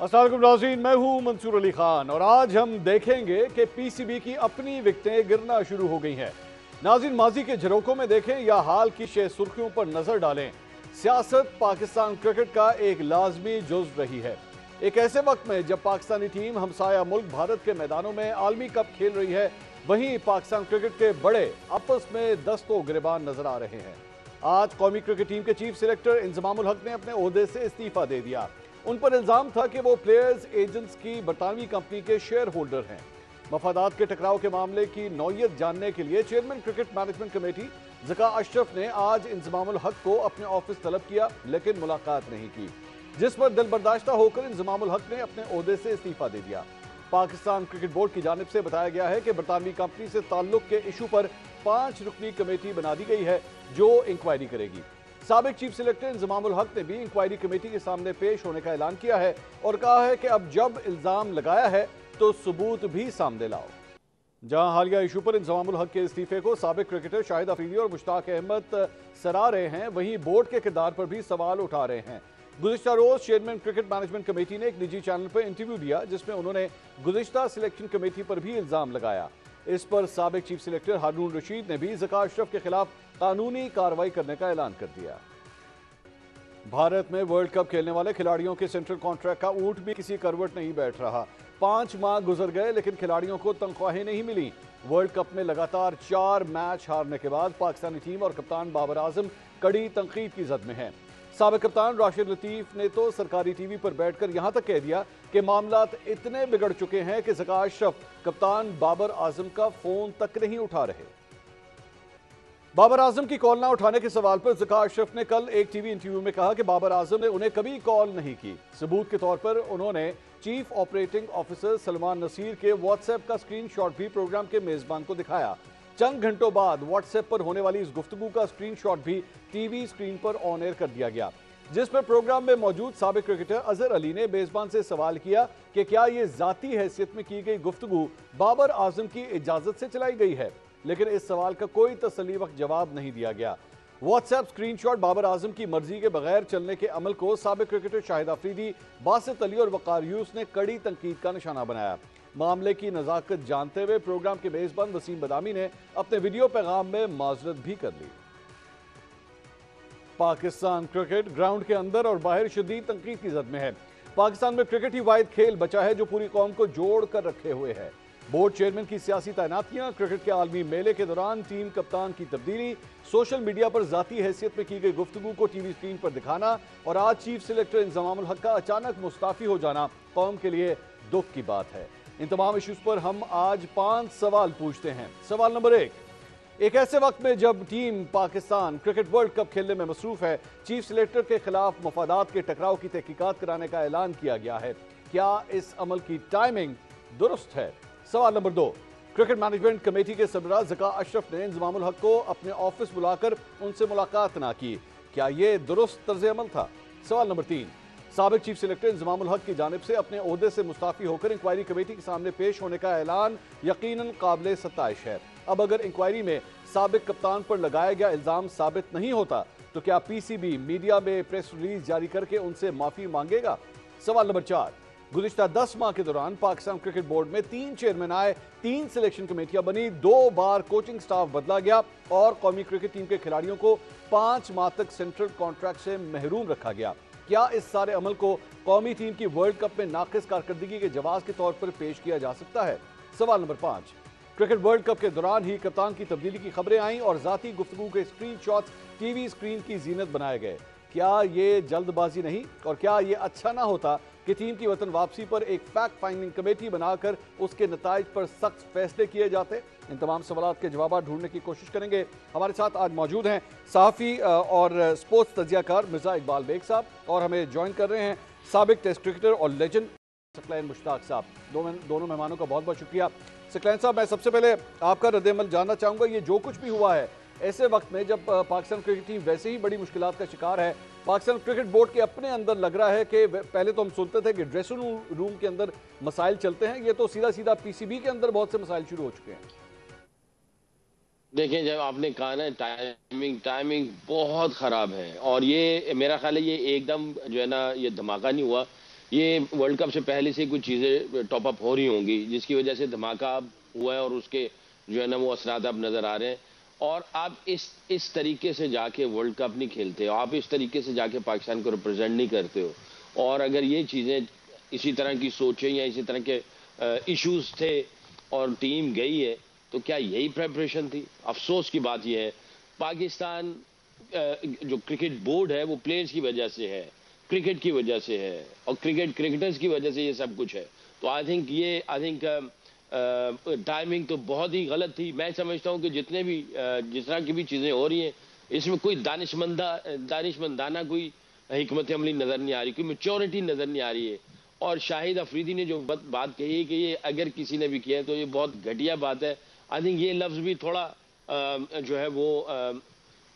अस्सलाम वालेकुम नाज़रीन, मैं हूं मंसूर अली खान और आज हम देखेंगे कि पीसीबी की अपनी विकेटें गिरना शुरू हो गई हैं। नाज़रीन, माजी के झरोकों में देखें या हाल की शे सुर्खियों पर नजर डालें, सियासत पाकिस्तान क्रिकेट का एक लाजमी जुज़ रही है। एक ऐसे वक्त में जब पाकिस्तानी टीम हमसाया मुल्क भारत के मैदानों में आलमी कप खेल रही है, वहीं पाकिस्तान क्रिकेट के बड़े आपस में दस्तो गिरेबान नजर आ रहे हैं। आज कौमी क्रिकेट टीम के चीफ सिलेक्टर इंजमाम उल हक ने अपने ओहदे से इस्तीफा दे दिया। उन पर इल्जाम था कि वो प्लेयर्स एजेंट्स की बरतानवी कंपनी के शेयर होल्डर हैं। मफादात के टकराव के मामले की नौयत जानने के लिए chairman cricket management committee Zaka Ashraf ने आज इंजमाम उल हक को अपने ऑफिस तलब किया, लेकिन मुलाकात नहीं की, जिस पर दिल बर्दाश्ता होकर इंजमाम उल हक ने अपने ओहदे से इस्तीफा दे दिया। पाकिस्तान क्रिकेट बोर्ड की जानिब से बताया गया है कि बरतानवी कंपनी से ताल्लुक के इशू पर 5 रुकनी कमेटी बना दी गई है जो इंक्वायरी करेगी। साबिक चीफ सिलेक्टर इंजमाम उल हक ने भी इंक्वायरी कमेटी के सामने पेश होने का ऐलान किया है और कहा है कि अब जब इल्जाम लगाया है तो सबूत भी सामने लाओ। जहां हालिया इशू पर इंजमाम उल हक के इस्तीफे को साबिक क्रिकेटर शाहिद अफरीदी और मुश्ताक अहमद सराह रहे हैं, वहीं बोर्ड के किरदार पर भी सवाल उठा रहे हैं। गुज़िश्ता रोज चेयरमैन क्रिकेट मैनेजमेंट कमेटी ने एक निजी चैनल पर इंटरव्यू दिया, जिसमें उन्होंने गुज़िश्ता सिलेक्शन कमेटी पर भी इल्जाम लगाया। इस पर साबिक चीफ सिलेक्टर हारून रशीद ने भी ज़का अशरफ के खिलाफ कानूनी कार्रवाई करने का ऐलान कर दिया। भारत में वर्ल्ड कप खेलने वाले खिलाड़ियों के सेंट्रल कॉन्ट्रैक्ट का ऊंट भी किसी करवट नहीं बैठ रहा। 5 माह गुजर गए लेकिन खिलाड़ियों को तनख्वाहें नहीं मिली। वर्ल्ड कप में लगातार 4 मैच हारने के बाद पाकिस्तानी टीम और कप्तान बाबर आजम कड़ी तनकीद की जद में है। साबिक कप्तान राशिद लतीफ ने तो सरकारी टीवी पर बैठकर यहां तक कह दिया कि मामलात इतने बिगड़ चुके हैं कि ज़का अशरफ कप्तान बाबर आजम का फोन तक नहीं उठा रहे। बाबर आजम की कॉल ना उठाने के सवाल पर ज़का अशरफ ने कल एक टीवी इंटरव्यू में कहा कि बाबर आजम ने उन्हें कभी कॉल नहीं की। सबूत के तौर पर उन्होंने chief operating officer Salman Naseer के व्हाट्सएप का स्क्रीनशॉट भी प्रोग्राम के मेजबान को दिखाया। चंद घंटों बाद व्हाट्सएप पर होने वाली इस गुफ्तगू का स्क्रीनशॉट भी टीवी स्क्रीन पर ऑन एयर कर दिया गया, जिस पर प्रोग्राम में मौजूद साबिक क्रिकेटर अजहर अली ने मेजबान से सवाल किया कि क्या ये जाती हैसियत में की गई गुफ्तगू बाबर आजम की इजाजत से चलाई गई है, लेकिन इस सवाल का कोई तसल्ली वक्त जवाब नहीं दिया गया। व्हाट्सएप स्क्रीनशॉट बाबर आजम की मर्जी के बगैर चलने के अमल को साबिक क्रिकेटर शाहिद अफरीदी, बासित अली और वकार यूस ने कड़ी तनकीद का निशाना बनाया। मामले की नजाकत जानते हुए प्रोग्राम के मेजबान वसीम बदामी ने अपने वीडियो पैगाम में माजरत भी कर ली। पाकिस्तान क्रिकेट ग्राउंड के अंदर और बाहर शदीद तनकीद की जद में है। पाकिस्तान में क्रिकेट ही वाहिद खेल बचा है जो पूरी कौम को जोड़ कर रखे हुए है। बोर्ड चेयरमैन की सियासी तैनातियां, क्रिकेट के आलमी मेले के दौरान टीम कप्तान की तब्दीली, सोशल मीडिया पर जाती हैसियत में की गई गुफ्तगू को टीवी स्क्रीन पर दिखाना और आज चीफ सिलेक्टर इंजमाम उल हक का अचानक मुस्ताफी हो जाना कौम के लिए दुख की बात है। इन तमाम इशूज पर हम आज 5 सवाल पूछते हैं। सवाल नंबर 1, एक ऐसे वक्त में जब team Pakistan cricket world cup खेलने में मसरूफ है, चीफ सिलेक्टर के खिलाफ मफादात के टकराव की तहकीकात कराने का ऐलान किया गया है, क्या इस अमल की टाइमिंग दुरुस्त है? सवाल नंबर 2, क्रिकेट मैनेजमेंट कमेटी के सरबराह ज़का अशरफ ने इंजमाम उल हक को अपने ऑफिस बुलाकर उनसे मुलाकात ना की, क्या यह दुरुस्त तर्ज अमल था? सवाल नंबर 3, साबिक चीफ सिलेक्टर इंजमाम उल हक की जानिब से अपने ओहदे से मुस्ताफी होकर इंक्वायरी कमेटी के सामने पेश होने का ऐलान यकीनन काबिल सत्ताइश है। अब अगर इंक्वायरी में साबिक कप्तान पर लगाया गया इल्जाम साबित नहीं होता तो क्या पीसीबी मीडिया में प्रेस रिलीज जारी करके उनसे माफी मांगेगा? सवाल नंबर 4, गुज़िश्ता 10 माह के दौरान पाकिस्तान क्रिकेट बोर्ड में 3 चेयरमैन आए, 3 सिलेक्शन कमेटियां बनी, 2 बार कोचिंग स्टाफ बदला गया और कौमी क्रिकेट टीम के खिलाड़ियों को 5 माह तक सेंट्रल कॉन्ट्रैक्ट से महरूम रखा गया। क्या इस सारे अमल को कौमी टीम की वर्ल्ड कप में नाकिस कारकर्दगी के जवाब के तौर पर पेश किया जा सकता है? सवाल नंबर 5, क्रिकेट वर्ल्ड कप के दौरान ही कप्तान की तब्दीली की खबरें आईं और जाती गुफ्तगू के स्क्रीनशॉट्स टीवी स्क्रीन की जीनत बनाए गए, क्या ये जल्दबाजी नहीं और क्या ये अच्छा ना होता कि टीम की वतन वापसी पर एक फैक्ट फाइंडिंग कमेटी बनाकर उसके नताइज पर सख्त फैसले किए जाते? इन तमाम सवालों के जवाब ढूंढने की कोशिश करेंगे। हमारे साथ आज मौजूद हैं सहाफ़ी और स्पोर्ट्स तजियाकार मिर्ज़ा इकबाल बेग साहब और हमें ज्वाइन कर रहे हैं साबिक टेस्ट क्रिकेटर और लेजेंड सकलैन मुश्ताक साहब। दोनों मेहमानों का बहुत बहुत शुक्रिया। सकलैन साहब, मैं सबसे पहले आपका रद्द-ए-अमल जानना चाहूँगा, ये जो कुछ भी हुआ है ऐसे वक्त में जब पाकिस्तान क्रिकेट टीम वैसे ही बड़ी मुश्किलात का शिकार है, पाकिस्तान क्रिकेट बोर्ड के अपने अंदर लग रहा है कि पहले तो हम सुनते थे कि ड्रेसिंग रूम के अंदर मसाइल चलते हैं, ये तो सीधा सीधा पीसीबी के अंदर बहुत से मसाइल शुरू हो चुके हैं। देखिए, जब आपने कहा ना टाइमिंग बहुत ख़राब है और ये मेरा ख्याल है ये एकदम जो है ना ये धमाका नहीं हुआ, ये वर्ल्ड कप से पहले से कुछ चीजें टॉप अप हो रही होंगी, जिसकी वजह से धमाका अब हुआ है और उसके जो है ना वो असरात अब नजर आ रहे हैं। और आप इस तरीके से जाके वर्ल्ड कप नहीं खेलते हो, आप इस तरीके से जाके पाकिस्तान को रिप्रेजेंट नहीं करते हो। और अगर ये चीजें इसी तरह की सोचें या इसी तरह के इश्यूज थे और टीम गई है, तो क्या यही प्रेपरेशन थी? अफसोस की बात यह है, पाकिस्तान जो क्रिकेट बोर्ड है वो प्लेयर्स की वजह से है, क्रिकेट की वजह से है, और क्रिकेटर्स की वजह से ये सब कुछ है। तो आई थिंक टाइमिंग तो बहुत ही गलत थी। मैं समझता हूँ कि जिस तरह की भी चीजें हो रही हैं, इसमें कोई दानिशमंदाना कोई हिकमत अमली नजर नहीं आ रही, कोई मेच्योरिटी नजर नहीं आ रही है। और शाहिद अफरीदी ने जो बात कही है कि ये अगर किसी ने भी किया है तो ये बहुत घटिया बात है। आई थिंक ये लफ्ज भी थोड़ा जो है वो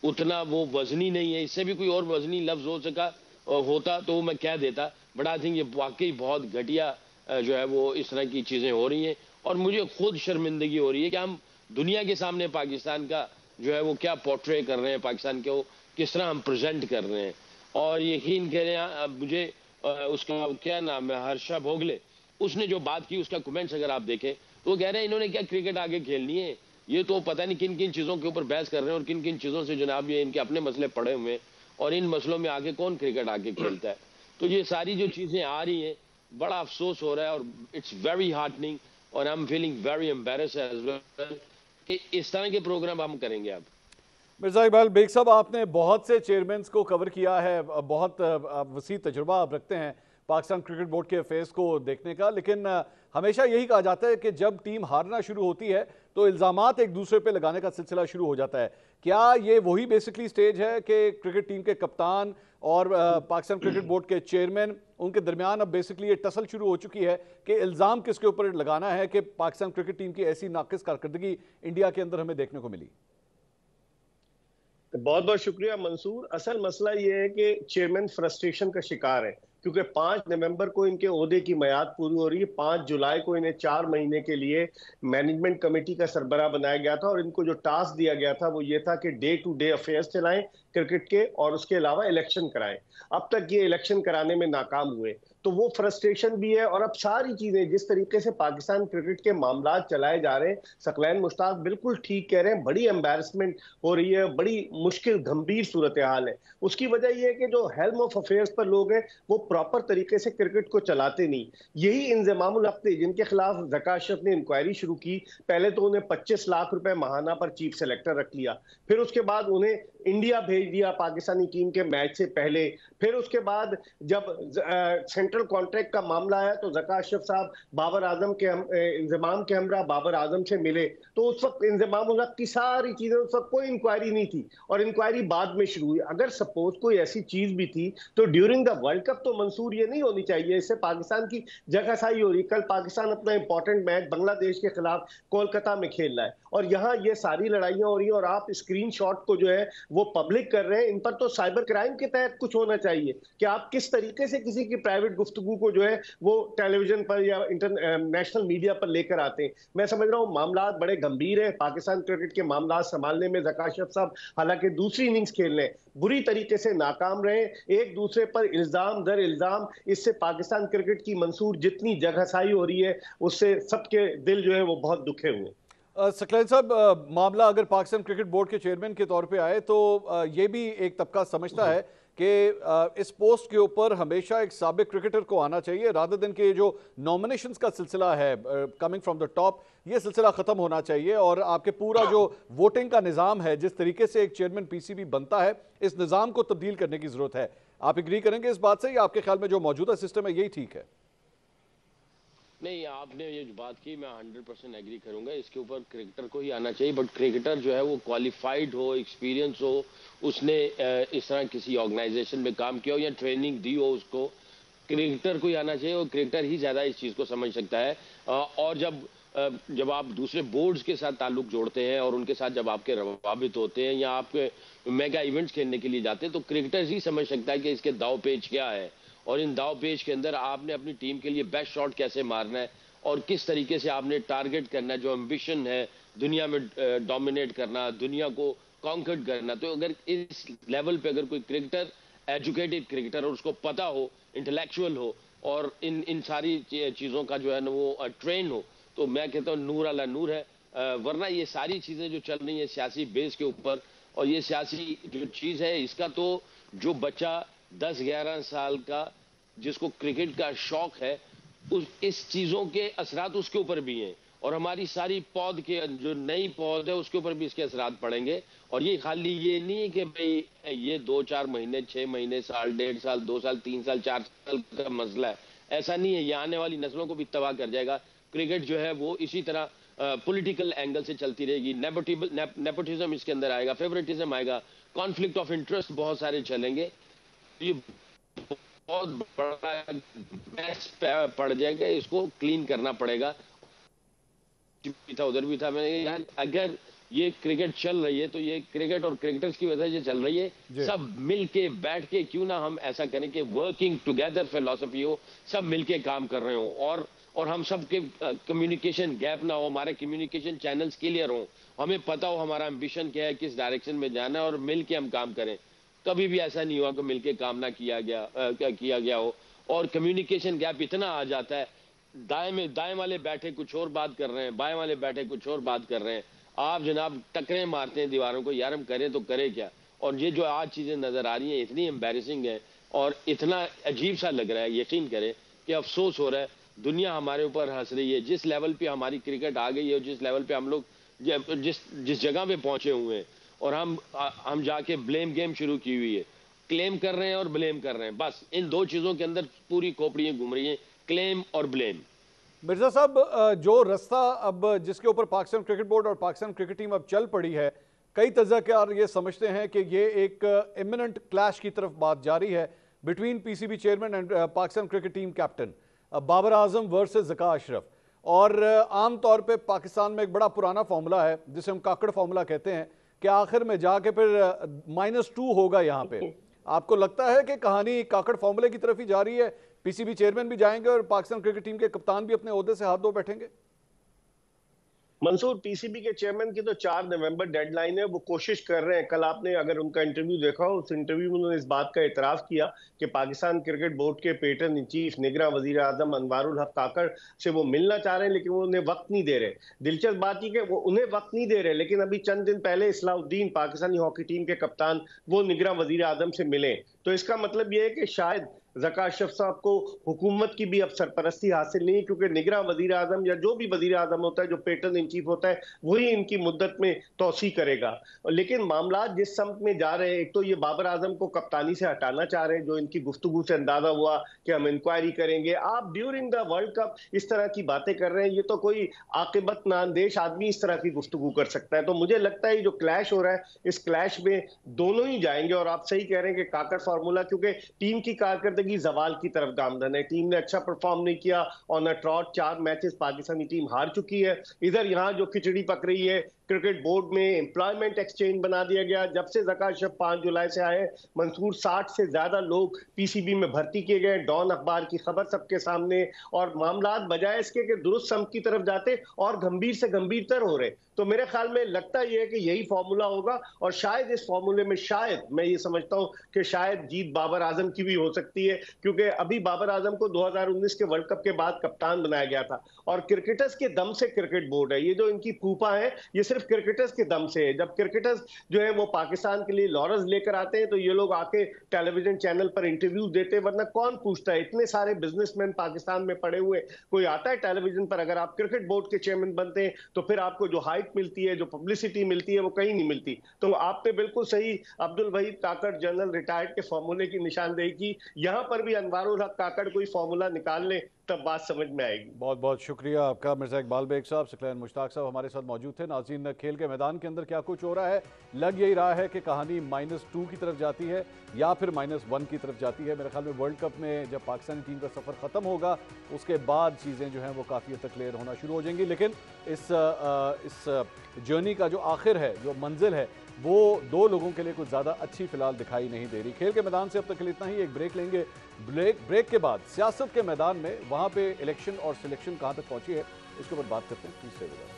उतना वो वजनी नहीं है, इससे भी कोई और वजनी लफ्ज हो सका होता तो मैं कह देता, बट आई थिंक ये वाकई बहुत घटिया जो है वो इस तरह की चीजें हो रही हैं। और मुझे खुद शर्मिंदगी हो रही है कि हम दुनिया के सामने पाकिस्तान का जो है वो क्या पोर्ट्रे कर रहे हैं, पाकिस्तान को किस तरह हम प्रेजेंट कर रहे हैं। और यकीन करें, मुझे उसका क्या नाम है, हर्षा भोगले, उसने जो बात की उसका कमेंट्स अगर आप देखें तो वो कह रहे हैं इन्होंने क्या क्रिकेट आगे खेलनी है, ये तो पता नहीं किन किन चीजों के ऊपर बहस कर रहे हैं और किन किन चीजों से जनाब ये इनके अपने मसले पड़े हुए हैं, और इन मसलों में आगे कौन क्रिकेट आगे खेलता है। तो ये सारी जो चीजें आ रही हैं, बड़ा अफसोस हो रहा है और इट्स वेरी हार्टनिंग, और I am feeling very embarrassed as well कि इस तरह के प्रोग्राम हम करेंगे अब। मिर्जा इकबाल बेग साहब, आपने बहुत से चेयरमैन्स को कवर किया है, बहुत वसी तजुर्बा आप रखते हैं पाकिस्तान क्रिकेट बोर्ड के अफेयर्स को देखने का, लेकिन हमेशा यही कहा जाता है कि जब टीम हारना शुरू होती है तो इल्ज़ामात एक दूसरे पे लगाने का सिलसिला शुरू हो जाता है। क्या ये वही बेसिकली स्टेज है कि क्रिकेट टीम के कप्तान और पाकिस्तान क्रिकेट बोर्ड के चेयरमैन, उनके दरमियान अब बेसिकली ये टसल शुरू हो चुकी है कि इल्ज़ाम किसके ऊपर लगाना है कि पाकिस्तान क्रिकेट टीम की ऐसी नाकिस कारकर्दगी इंडिया के अंदर हमें देखने को मिली? बहुत बहुत शुक्रिया मंसूर। असल मसला ये है कि चेयरमैन फ्रस्ट्रेशन का शिकार है, क्योंकि 5 नवंबर को इनके ओहदे की मियाद पूरी हो रही है। 5 जुलाई को इन्हें 4 महीने के लिए मैनेजमेंट कमेटी का सरबराह बनाया गया था और इनको जो टास्क दिया गया था वो ये था कि डे टू डे अफेयर्स चलाएं क्रिकेट के, और उसके अलावा इलेक्शन कराएं। अब तक ये इलेक्शन कराने में नाकाम हुए, तो वो फ्रस्ट्रेशन भी है। और अब सारी चीजें जिस तरीके से पाकिस्तान क्रिकेट के मामला चलाए जा रहे हैं, सकलैन मुश्ताक बिल्कुल ठीक कह रहे हैं, बड़ी एम्बैरसमेंट हो रही है, बड़ी मुश्किल गंभीर सूरत हाल है। उसकी वजह यह है कि जो हेल्म ऑफ अफेयर्स पर लोग हैं वो प्रॉपर तरीके से क्रिकेट को चलाते नहीं। यही इंजमामुल हफ्ते जिनके खिलाफ ज़का अशरफ ने इंक्वायरी शुरू की, पहले तो उन्हें 25 लाख रुपए महाना पर चीफ सेलेक्टर रख लिया, फिर उसके बाद उन्हें इंडिया भेज दिया पाकिस्तानी टीम के मैच से पहले, फिर उसके बाद जब सेंट्रल कॉन्ट्रैक्ट का मामला आया तो ज़का अशरफ साहब बाबर आजम के इंजमाम के हमरा बाबर आजम से मिले, तो उस वक्त इंजमाम उल हक की सारी चीजें, उस वक्त कोई इंक्वायरी नहीं थी और इंक्वायरी बाद में शुरू हुई। अगर सपोज कोई ऐसी चीज भी थी तो ड्यूरिंग द वर्ल्ड कप तो मंसूर ये नहीं होनी चाहिए, इससे पाकिस्तान की जगहसाई हो रही। कल पाकिस्तान अपना इंपॉर्टेंट मैच बांग्लादेश के खिलाफ कोलकाता में खेल रहा है और यहाँ ये सारी लड़ाइयां हो रही हैं और आप स्क्रीन शॉट को जो है वो पब्लिक कर रहे हैं। इन पर तो साइबर क्राइम के तहत कुछ होना चाहिए कि आप किस तरीके से किसी की प्राइवेट गुफ्तगू को जो है वो टेलीविजन पर या इंटरनेशनल मीडिया पर लेकर आते हैं। मैं समझ रहा हूँ मामला बड़े गंभीर है। पाकिस्तान क्रिकेट के मामला संभालने में ज़का अशरफ साहब हालांकि दूसरी इनिंग्स खेल रहे हैं, बुरी तरीके से नाकाम रहे, एक दूसरे पर इल्जाम दर इल्जाम। इससे पाकिस्तान क्रिकेट की मंसूर जितनी जगहसाई हो रही है उससे सबके दिल जो है वो बहुत दुखे हुए। सकलैन साहब, मामला अगर पाकिस्तान क्रिकेट बोर्ड के चेयरमैन के तौर पे आए तो ये भी एक तबका समझता है कि इस पोस्ट के ऊपर हमेशा एक साबिक क्रिकेटर को आना चाहिए, रादर देन के जो नॉमिनेशंस का सिलसिला है कमिंग फ्रॉम द टॉप, ये सिलसिला खत्म होना चाहिए और आपके पूरा जो वोटिंग का निज़ाम है, जिस तरीके से एक चेयरमैन पीसीबी बनता है, इस निज़ाम को तब्दील करने की जरूरत है। आप एग्री करेंगे इस बात से, या आपके ख्याल में जो मौजूदा सिस्टम है यही ठीक है? नहीं, आपने ये जो बात की मैं 100% एग्री करूंगा, इसके ऊपर क्रिकेटर को ही आना चाहिए, बट क्रिकेटर जो है वो क्वालिफाइड हो, एक्सपीरियंस हो, उसने इस तरह किसी ऑर्गेनाइजेशन में काम किया हो या ट्रेनिंग दी हो, उसको क्रिकेटर को ही आना चाहिए और क्रिकेटर ही ज्यादा इस चीज को समझ सकता है। और जब आप दूसरे बोर्ड्स के साथ ताल्लुक जोड़ते हैं और उनके साथ जब आपके रवाबित होते हैं या आप मेगा इवेंट्स खेलने के लिए जाते हैं तो क्रिकेटर ही समझ सकता है कि इसके दाव पेच क्या है और इन दाव पेच के अंदर आपने अपनी टीम के लिए बेस्ट शॉट कैसे मारना है और किस तरीके से आपने टारगेट करना है, जो एम्बिशन है दुनिया में डोमिनेट करना, दुनिया को कॉन्कर्ड करना। तो अगर इस लेवल पे अगर कोई क्रिकेटर एजुकेटेड क्रिकेटर और उसको पता हो, इंटेलेक्चुअल हो, और इन सारी चीज़ों का जो है ना वो ट्रेंड हो, तो मैं कहता हूँ नूर अला नूर है। वरना ये सारी चीज़ें जो चल रही हैं सियासी बेस के ऊपर, और ये सियासी जो चीज़ है इसका तो जो बच्चा 10-11 साल का जिसको क्रिकेट का शौक है, इस चीज़ों के असरात उसके ऊपर भी हैं, और हमारी सारी पौध के जो नई पौध है उसके ऊपर भी इसके असरात पड़ेंगे। और ये खाली ये नहीं है कि भाई ये 2-4 महीने, 6 महीने, साल, 1.5 साल, 2 साल, 3 साल, 4 साल का मसला है। ऐसा नहीं है, ये आने वाली नस्लों को भी तबाह कर जाएगा। क्रिकेट जो है वो इसी तरह पॉलिटिकल एंगल से चलती रहेगी। नेपोटिज्म इसके अंदर आएगा, फेवरेटिज्म आएगा, कॉन्फ्लिक्ट ऑफ इंटरेस्ट बहुत सारे चलेंगे। ये बहुत बड़ा मैस पड़ जाएगा, इसको क्लीन करना पड़ेगा। भी था, उधर भी था। मैं यार अगर ये क्रिकेट चल रही है तो ये क्रिकेट और क्रिकेटर्स की वजह से चल रही है। सब मिल के बैठ के क्यों ना हम ऐसा करें कि वर्किंग टुगेदर फिलॉसफी हो, सब मिल के काम कर रहे हो, और हम सब के कम्युनिकेशन गैप ना हो, हमारे कम्युनिकेशन चैनल्स क्लियर हो, हमें पता हो हमारा एम्बिशन क्या है, किस डायरेक्शन में जाना है, और मिल के हम काम करें। कभी भी ऐसा नहीं हुआ कि मिल के काम ना किया गया हो। और कम्युनिकेशन गैप इतना आ जाता है, दाएं वाले बैठे कुछ और बात कर रहे हैं, बाएं वाले बैठे कुछ और बात कर रहे हैं। आप जनाब टकरे मारते हैं दीवारों को, यार हम करें तो करें क्या। और ये जो आज चीजें नजर आ रही हैं इतनी एम्बैरेसिंग है और इतना अजीब सा लग रहा है, यकीन करें कि अफसोस हो रहा है। दुनिया हमारे ऊपर हंस रही है, जिस लेवल पे हमारी क्रिकेट आ गई है, जिस लेवल पे हम लोग जिस जगह पे पहुंचे हुए हैं, और हम जाके ब्लेम गेम शुरू की हुई है। क्लेम कर रहे हैं और ब्लेम कर रहे हैं, बस इन दो चीजों के अंदर पूरी खोपड़ियां घूम रही हैं, क्लेम और ब्लेम। मिर्जा साहब, जो रास्ता अब जिसके ऊपर पाकिस्तान क्रिकेट बोर्ड और पाकिस्तान क्रिकेट टीम अब चल पड़ी है, कई तजक्कार ये समझते हैं कि ये एक इमिनेंट क्लैश की तरफ बात जारी है between PCB chairman and Pakistan cricket team captain Babar Azam versus Zaka Ashraf. और आम तौर पे पाकिस्तान में एक बड़ा पुराना फार्मूला है जिसे हम काकड़ फार्मूला कहते हैं कि आखिर में जाके फिर -2 होगा यहाँ पे। आपको लगता है कि कहानी काकड़ फार्मूले की तरफ ही जा रही है, पीसीबी चेयरमैन भी जाएंगे और पाकिस्तान क्रिकेट टीम के कप्तान भी अपने ओहदे से हाथ धो बैठेंगे? मंसूर, पीसीबी के चेयरमैन की तो 4 नवंबर डेडलाइन है। वो कोशिश कर रहे हैं। कल आपने अगर उनका इंटरव्यू देखा हो, उस इंटरव्यू में उन्होंने इस बात का इतराफ किया कि पाकिस्तान क्रिकेट बोर्ड के पैटर्न इन चीफ निगरान वजीर आजम अनवारुल हक काकड़ से वो मिलना चाह रहे हैं, लेकिन वो उन्हें वक्त नहीं दे रहे। दिलचस्प बात यह कि वो उन्हें वक्त नहीं दे रहे, लेकिन अभी चंद दिन पहले इस्लाउद्दीन पाकिस्तानी हॉकी टीम के कप्तान वो निगरान वजीर आजम से मिले। तो इसका मतलब यह है कि शायद ज़का अशरफ साहब को हुकूमत की भी अब सरपरस्ती हासिल नहीं, क्योंकि निगरान वजीर आजम या जो भी वजीर आजम होता है, जो पैटर्न इन चीफ होता है, वही इनकी मुद्दत में तोसी करेगा। लेकिन मामला जिस समत में जा रहे हैं, एक तो ये बाबर आजम को कप्तानी से हटाना चाह रहे हैं, जो इनकी गुफ्तगू से अंदाजा हुआ कि हम इंक्वायरी करेंगे। आप ड्यूरिंग द वर्ल्ड कप इस तरह की बातें कर रहे हैं, ये तो कोई आकिबत नांदेश आदमी इस तरह की गुफ्तगू कर सकता है। तो मुझे लगता है जो क्लैश हो रहा है, इस क्लैश में दोनों ही जाएंगे। और आप सही कह रहे हैं कि काकड़ फार्मूला, क्योंकि टीम की कारकर्दगी जवाल की तरफ गामदन है। टीम ने अच्छा परफॉर्म नहीं किया, on a trout 4 matches Pakistani team हार चुकी है। इधर यहां जो खिचड़ी पक रही है, क्रिकेट बोर्ड में एम्प्लॉयमेंट एक्सचेंज बना दिया गया। जब से ज़का अशरफ 5 जुलाई से आए, मंसूर 60 से ज्यादा लोग पीसीबी में भर्ती किए गए। डॉन अखबार की खबर सबके सामने, और मामला बजाय इसके कि दुरुस्त सम की तरफ जाते और गंभीर से गंभीरतर हो रहे। तो मेरे ख्याल में लगता यह है कि यही फॉर्मूला होगा, और शायद इस फॉर्मूले में शायद मैं ये समझता हूं कि शायद जीत बाबर आजम की भी हो सकती है, क्योंकि अभी बाबर आजम को 2019 के वर्ल्ड कप के बाद कप्तान बनाया गया था, और क्रिकेटर्स के दम से क्रिकेट बोर्ड है। ये जो इनकी फूफा है, ये सिर्फ क्रिकेटर्स के दम से है। जब क्रिकेटर्स जो है वो पाकिस्तान के लिए लॉरल्स लेकर आते हैं, तो ये लोग आके टेलीविजन चैनल पर इंटरव्यू देते, वरना कौन पूछता है। इतने सारे बिजनेसमैन पाकिस्तान में पड़े हुए, कोई आता है टेलीविजन पर? अगर आप क्रिकेट बोर्ड के चेयरमैन बनते हैं तो फिर आपको जो हाइप मिलती है, जो पब्लिसिटी मिलती है, वो कहीं नहीं मिलती। तो आपने बिल्कुल सही अब्दुल वहीद काकड़ जनरल रिटायर्ड के फॉर्मूले की निशानदेही की। यहां पर भी अनवारुल हक काकड़ कोई फॉर्मूला निकाल ले, तब बात समझ में आएगी। बहुत बहुत शुक्रिया आपका मिर्जा इकबाल बेग साहब। सकलैन मुश्ताक साहब हमारे साथ मौजूद थे। नाज़रीन, खेल के मैदान के अंदर क्या कुछ हो रहा है, लग यही रहा है कि कहानी -2 की तरफ जाती है या फिर -1 की तरफ जाती है। मेरे ख्याल में वर्ल्ड कप में जब पाकिस्तानी टीम का सफ़र ख़त्म होगा, उसके बाद चीज़ें जो हैं वो काफ़ी हद तक क्लियर होना शुरू हो जाएंगी। लेकिन इस जर्नी का जो आखिर है, जो मंजिल है, वो 2 लोगों के लिए कुछ ज़्यादा अच्छी फिलहाल दिखाई नहीं दे रही। खेल के मैदान से अब तक के लिए इतना ही। एक ब्रेक लेंगे। ब्रेक के बाद सियासत के मैदान में वहाँ पे इलेक्शन और सिलेक्शन कहाँ तक पहुँची है, इसके ऊपर बात करते हैं। Please stay with us.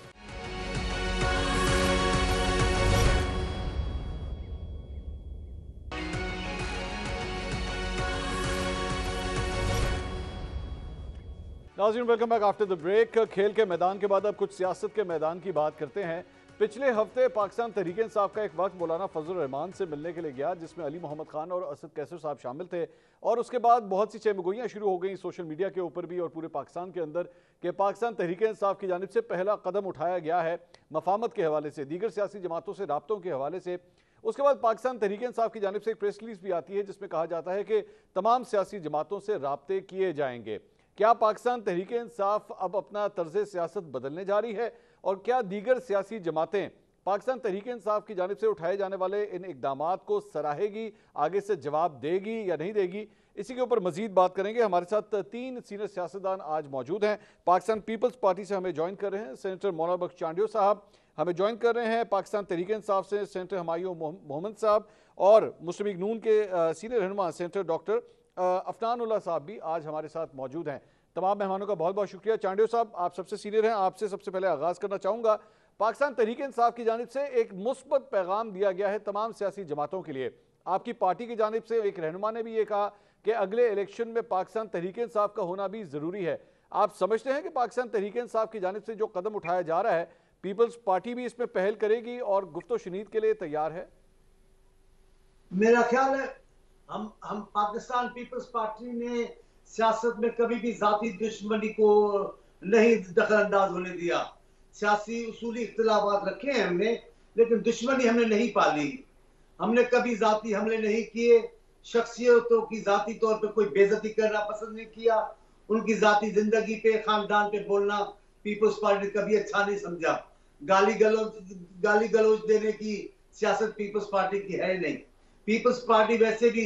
नाज़रीन welcome back after the break. खेल के मैदान के बाद अब कुछ सियासत के मैदान की बात करते हैं। पिछले हफ्ते पाकिस्तान तहरीक इंसाफ का एक वक्त मौलाना फजल रहमान से मिलने के लिए गया, जिसमें अली मोहम्मद खान और असद कैसर साहब शामिल थे। और उसके बाद बहुत सी चहमगोइयाँ शुरू हो गई सोशल मीडिया के ऊपर भी और पूरे पाकिस्तान के अंदर कि पाकिस्तान तहरीक इंसाफ की जानिब से पहला कदम उठाया गया है मफाहमत के हवाले से, दीगर सियासी जमातों से राब्तों के हवाले से। उसके बाद पाकिस्तान तहरीक इंसाफ की जानिब से एक प्रेस रिलीज भी आती है जिसमें कहा जाता है कि तमाम सियासी जमातों से राब्ते किए जाएंगे। क्या पाकिस्तान तहरीक इंसाफ अब अपना तर्ज सियासत बदलने जा रही है और क्या दीगर सियासी जमातें पाकिस्तान तहरीक इंसाफ की जानिब से उठाए जाने वाले इन इकदामात को सराहेगी, आगे से जवाब देगी या नहीं देगी? इसी के ऊपर मजीद बात करेंगे। हमारे साथ 3 सीनियर सियासतदान आज मौजूद हैं। पाकिस्तान पीपल्स पार्टी से हमें ज्वाइन कर रहे हैं सेनेटर मौलाना बख्श चांडियो साहब, हमें ज्वाइन कर रहे हैं पाकिस्तान तहरीक इंसाफ से सेनेटर हुमायूं मोहम्मद साहब, और मुस्लिम लीग नून के सीनियर रहनुमा सेनेटर डॉक्टर अफनानुल्लाह साहब भी आज हमारे साथ मौजूद हैं। तमाम मेहमानों का बहुत बहुत शुक्रिया। चांडियो साहब, आप सबसे सीनियर हैं, आपसे सबसे पहले आगाज़ करना चाहूँगा। पाकिस्तान तहरीक इंसाफ की जानिब से एक मुस्बत पैगाम दिया गया है तमाम सियासी जमातों के लिए। आपकी पार्टी की जानिब से एक रहनुमा ने भी ये कहा कि अगले इलेक्शन में पाकिस्तान तहरीक इंसाफ का होना भी ज़रूरी है। आप समझते हैं कि पाकिस्तान तहरीक इंसाफ की जानिब से जो कदम उठाया जा रहा है, पीपल्स पार्टी भी इसमें पहल करेगी और गुफ्तो शनीद के लिए तैयार है? मेरा ख्याल है हम पाकिस्तान पीपल्स पार्टी ने सियासत में कभी भी जाती दुश्मनी को नहीं दखलअंदाज होने दिया। सियासी उसूली इख्तिलाफात रखे हैं हमने, लेकिन दुश्मनी हमने नहीं पाली। हमने कभी जाती हमले नहीं किए, शख्सियतों की जाती तौर पे कोई बेइज्जती करना पसंद नहीं किया, उनकी जाती जिंदगी पे, खानदान पे बोलना पीपल्स पार्टी ने कभी अच्छा नहीं समझा। गाली गलौज देने की सियासत पीपल्स पार्टी की है नहीं। पीपल्स पार्टी वैसे भी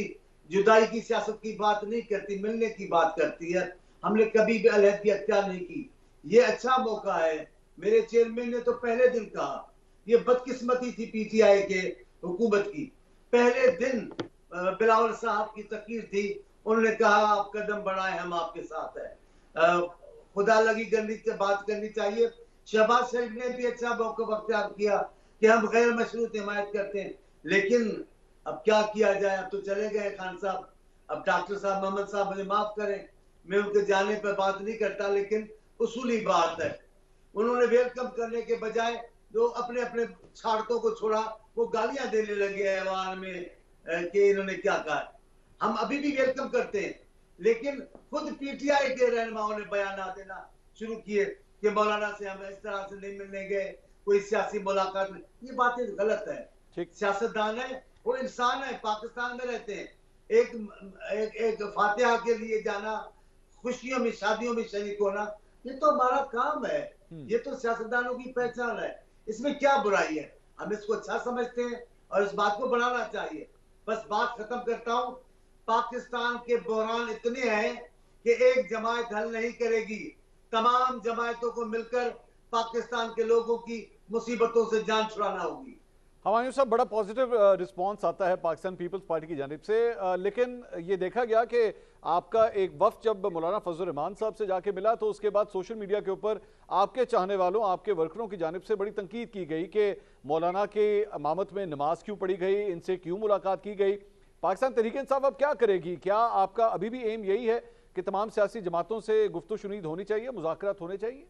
जुदाई की सियासत की बात नहीं करती, मिलने की बात करती है। हमने कभी भी अलहदगी अख्तियार नहीं की। ये अच्छा मौका है। मेरे चेयरमैन ने तो पहले दिन कहा, ये बदकिस्मती थी पीटीआई के हुकूमत की। पहले दिन बिलावल साहब की तकरीर थी, उन्होंने कहा आप कदम बढ़ाएं, हम आपके साथ हैं। खुदा लगी गंदी से बात करनी चाहिए। शहबाज शरीफ ने भी अच्छा मौका अख्तियार किया कि हम गैर मशरूत हिमायत करते हैं, लेकिन अब क्या किया जाए, अब तो चले गए खान साहब। अब डॉक्टर साहब मोहम्मद साहब मुझे माफ करें, मैं उनके जाने पर बात नहीं करता, लेकिन उसूली बात है। उन्होंने वेलकम करने के बजाय जो अपने अपने छाड़तों को छोड़ा, वो गालियां देने लगे ऐवान में कि इन्होंने क्या कहा। हम अभी भी वेलकम करते हैं, लेकिन खुद पीटीआई के रहनुमाओं ने बयान देना शुरू किए कि मौलाना से हम इस तरह से नहीं मिलने गए, कोई सियासी मुलाकात नहीं। ये बातें गलत है। सियासतदान है, वो इंसान है, पाकिस्तान में रहते हैं। एक फातिहा के लिए जाना, खुशियों में शादियों में शरीक होना, ये तो हमारा काम है। ये तो सियासतदानों की पहचान है। इसमें क्या बुराई है? हम इसको अच्छा समझते हैं और इस बात को बढ़ाना चाहिए। बस बात खत्म करता हूं। पाकिस्तान के बहरान इतने हैं कि एक जमात हल नहीं करेगी। तमाम जमातों को मिलकर पाकिस्तान के लोगों की मुसीबतों से जान छुड़ाना होगी। हुमायूं साहब, बड़ा पॉजिटिव रिस्पांस आता है पाकिस्तान पीपल्स पार्टी की जानिब से, लेकिन ये देखा गया कि आपका एक वफ्द जब मौलाना फजल रहमान साहब से जाके मिला तो उसके बाद सोशल मीडिया के ऊपर आपके चाहने वालों, आपके वर्करों की जानिब से बड़ी तनकीद की गई कि मौलाना के इमामत में नमाज क्यों पढ़ी गई, इनसे क्यों मुलाकात की गई। पाकिस्तान तहरीक इंसाफ अब क्या करेगी? क्या आपका अभी भी एम यही है कि तमाम सियासी जमातों से गुफ्तगू शुनीद होनी चाहिए, मुज़ाकरात होने चाहिए?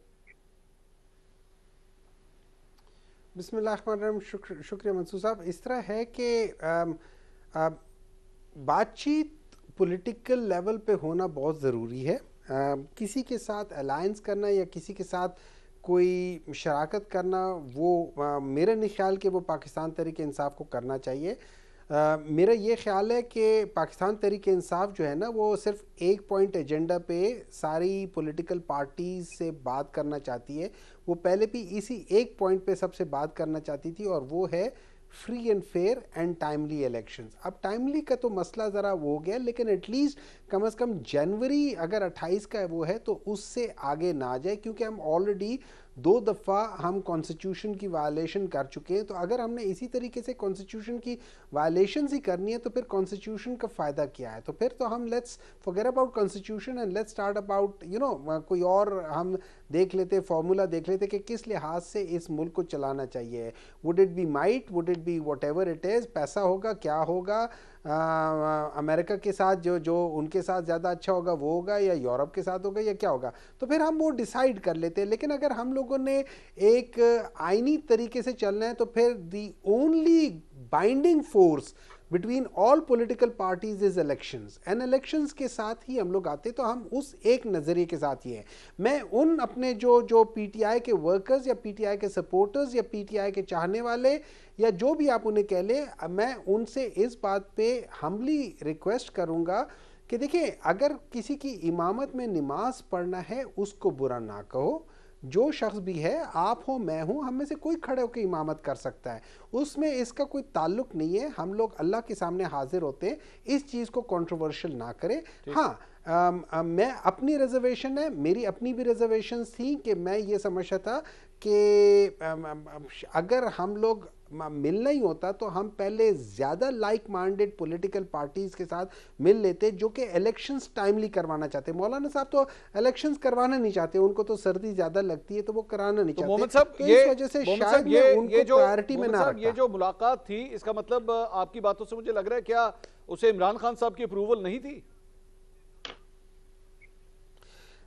बिस्मिल्लाहिर्रहमानिर्रहीम। शुक्रिया मंसूर साहब। इस तरह है कि बातचीत पॉलिटिकल लेवल पे होना बहुत ज़रूरी है। किसी के साथ अलायंस करना या किसी के साथ कोई शराकत करना, वो मेरा नहीं ख्याल कि वो पाकिस्तान तहरीक इंसाफ को करना चाहिए। मेरा ये ख्याल है कि पाकिस्तान तहरीक इंसाफ जो है ना, वो सिर्फ एक पॉइंट एजेंडा पे सारी पॉलिटिकल पार्टीज से बात करना चाहती है। वो पहले भी इसी एक पॉइंट पे सबसे बात करना चाहती थी, और वो है free and fair and timely elections. अब टाइमली का तो मसला ज़रा वो हो गया, लेकिन एटलीस्ट कम से कम जनवरी अगर 28 का वो है तो उससे आगे ना जाए, क्योंकि हम ऑलरेडी 2 दफ़ा हम कॉन्स्टिट्यूशन की वायलेशन कर चुके हैं। तो अगर हमने इसी तरीके से कॉन्स्टिट्यूशन की वायलेशन ही करनी है तो फिर कॉन्स्टिट्यूशन का फ़ायदा क्या है? तो फिर तो हम let's forget about constitution and let's start about कोई और हम देख लेते, फॉर्मूला देख लेते कि किस लिहाज से इस मुल्क को चलाना चाहिए। Would it be might, would it be what ever it is, पैसा होगा, क्या होगा, अमेरिका के साथ जो जो उनके साथ ज़्यादा अच्छा होगा वो होगा, या यूरोप के साथ होगा, या क्या होगा, तो फिर हम वो डिसाइड कर लेते हैं। लेकिन अगर हम लोगों ने एक आईनी तरीके से चलना है तो फिर the only binding force between all political parties is elections, and elections के साथ ही हम लोग आते, तो हम उस एक नज़रिए के साथ ही हैं। मैं उन अपने जो पीटीआई के वर्कर्स या पीटीआई के सपोर्टर्स या पीटीआई के चाहने वाले या जो भी आप उन्हें कह लें, मैं उनसे इस बात पे हम्बली रिक्वेस्ट करूंगा कि देखिए, अगर किसी की इमामत में नमाज पढ़ना है उसको बुरा ना कहो। जो शख्स भी है, आप हो मैं हूँ, हम में से कोई खड़े होकर इमामत कर सकता है, उसमें इसका कोई ताल्लुक नहीं है। हम लोग अल्लाह के सामने हाजिर होते हैं, इस चीज़ को कंट्रोवर्शियल ना करें। हाँ, मैं अपनी रिजर्वेशन है, मेरी अपनी भी रिजर्वेशंस थी कि मैं ये समझता था कि अगर हम लोग मिलना ही होता तो हम पहले ज़्यादा लाइक माइंडेड पॉलिटिकल पार्टीज़ के साथ मिल लेते जो कि इलेक्शंस टाइमली करवाना चाहते। मौलाना साहब तो इलेक्शंस करवाना नहीं चाहते, उनको तो सर्दी ज़्यादा लगती है तो वो कराना नहीं चाहते। मोहम्मद साहब, तो इस वजह से शायद मैं उनको प्रायोरिटी में ना रखता। ये जो मुलाकात थी, इसका मतलब आपकी बातों से मुझे लग रहा है क्या उसे इमरान खान साहब की अप्रूवल नहीं थी?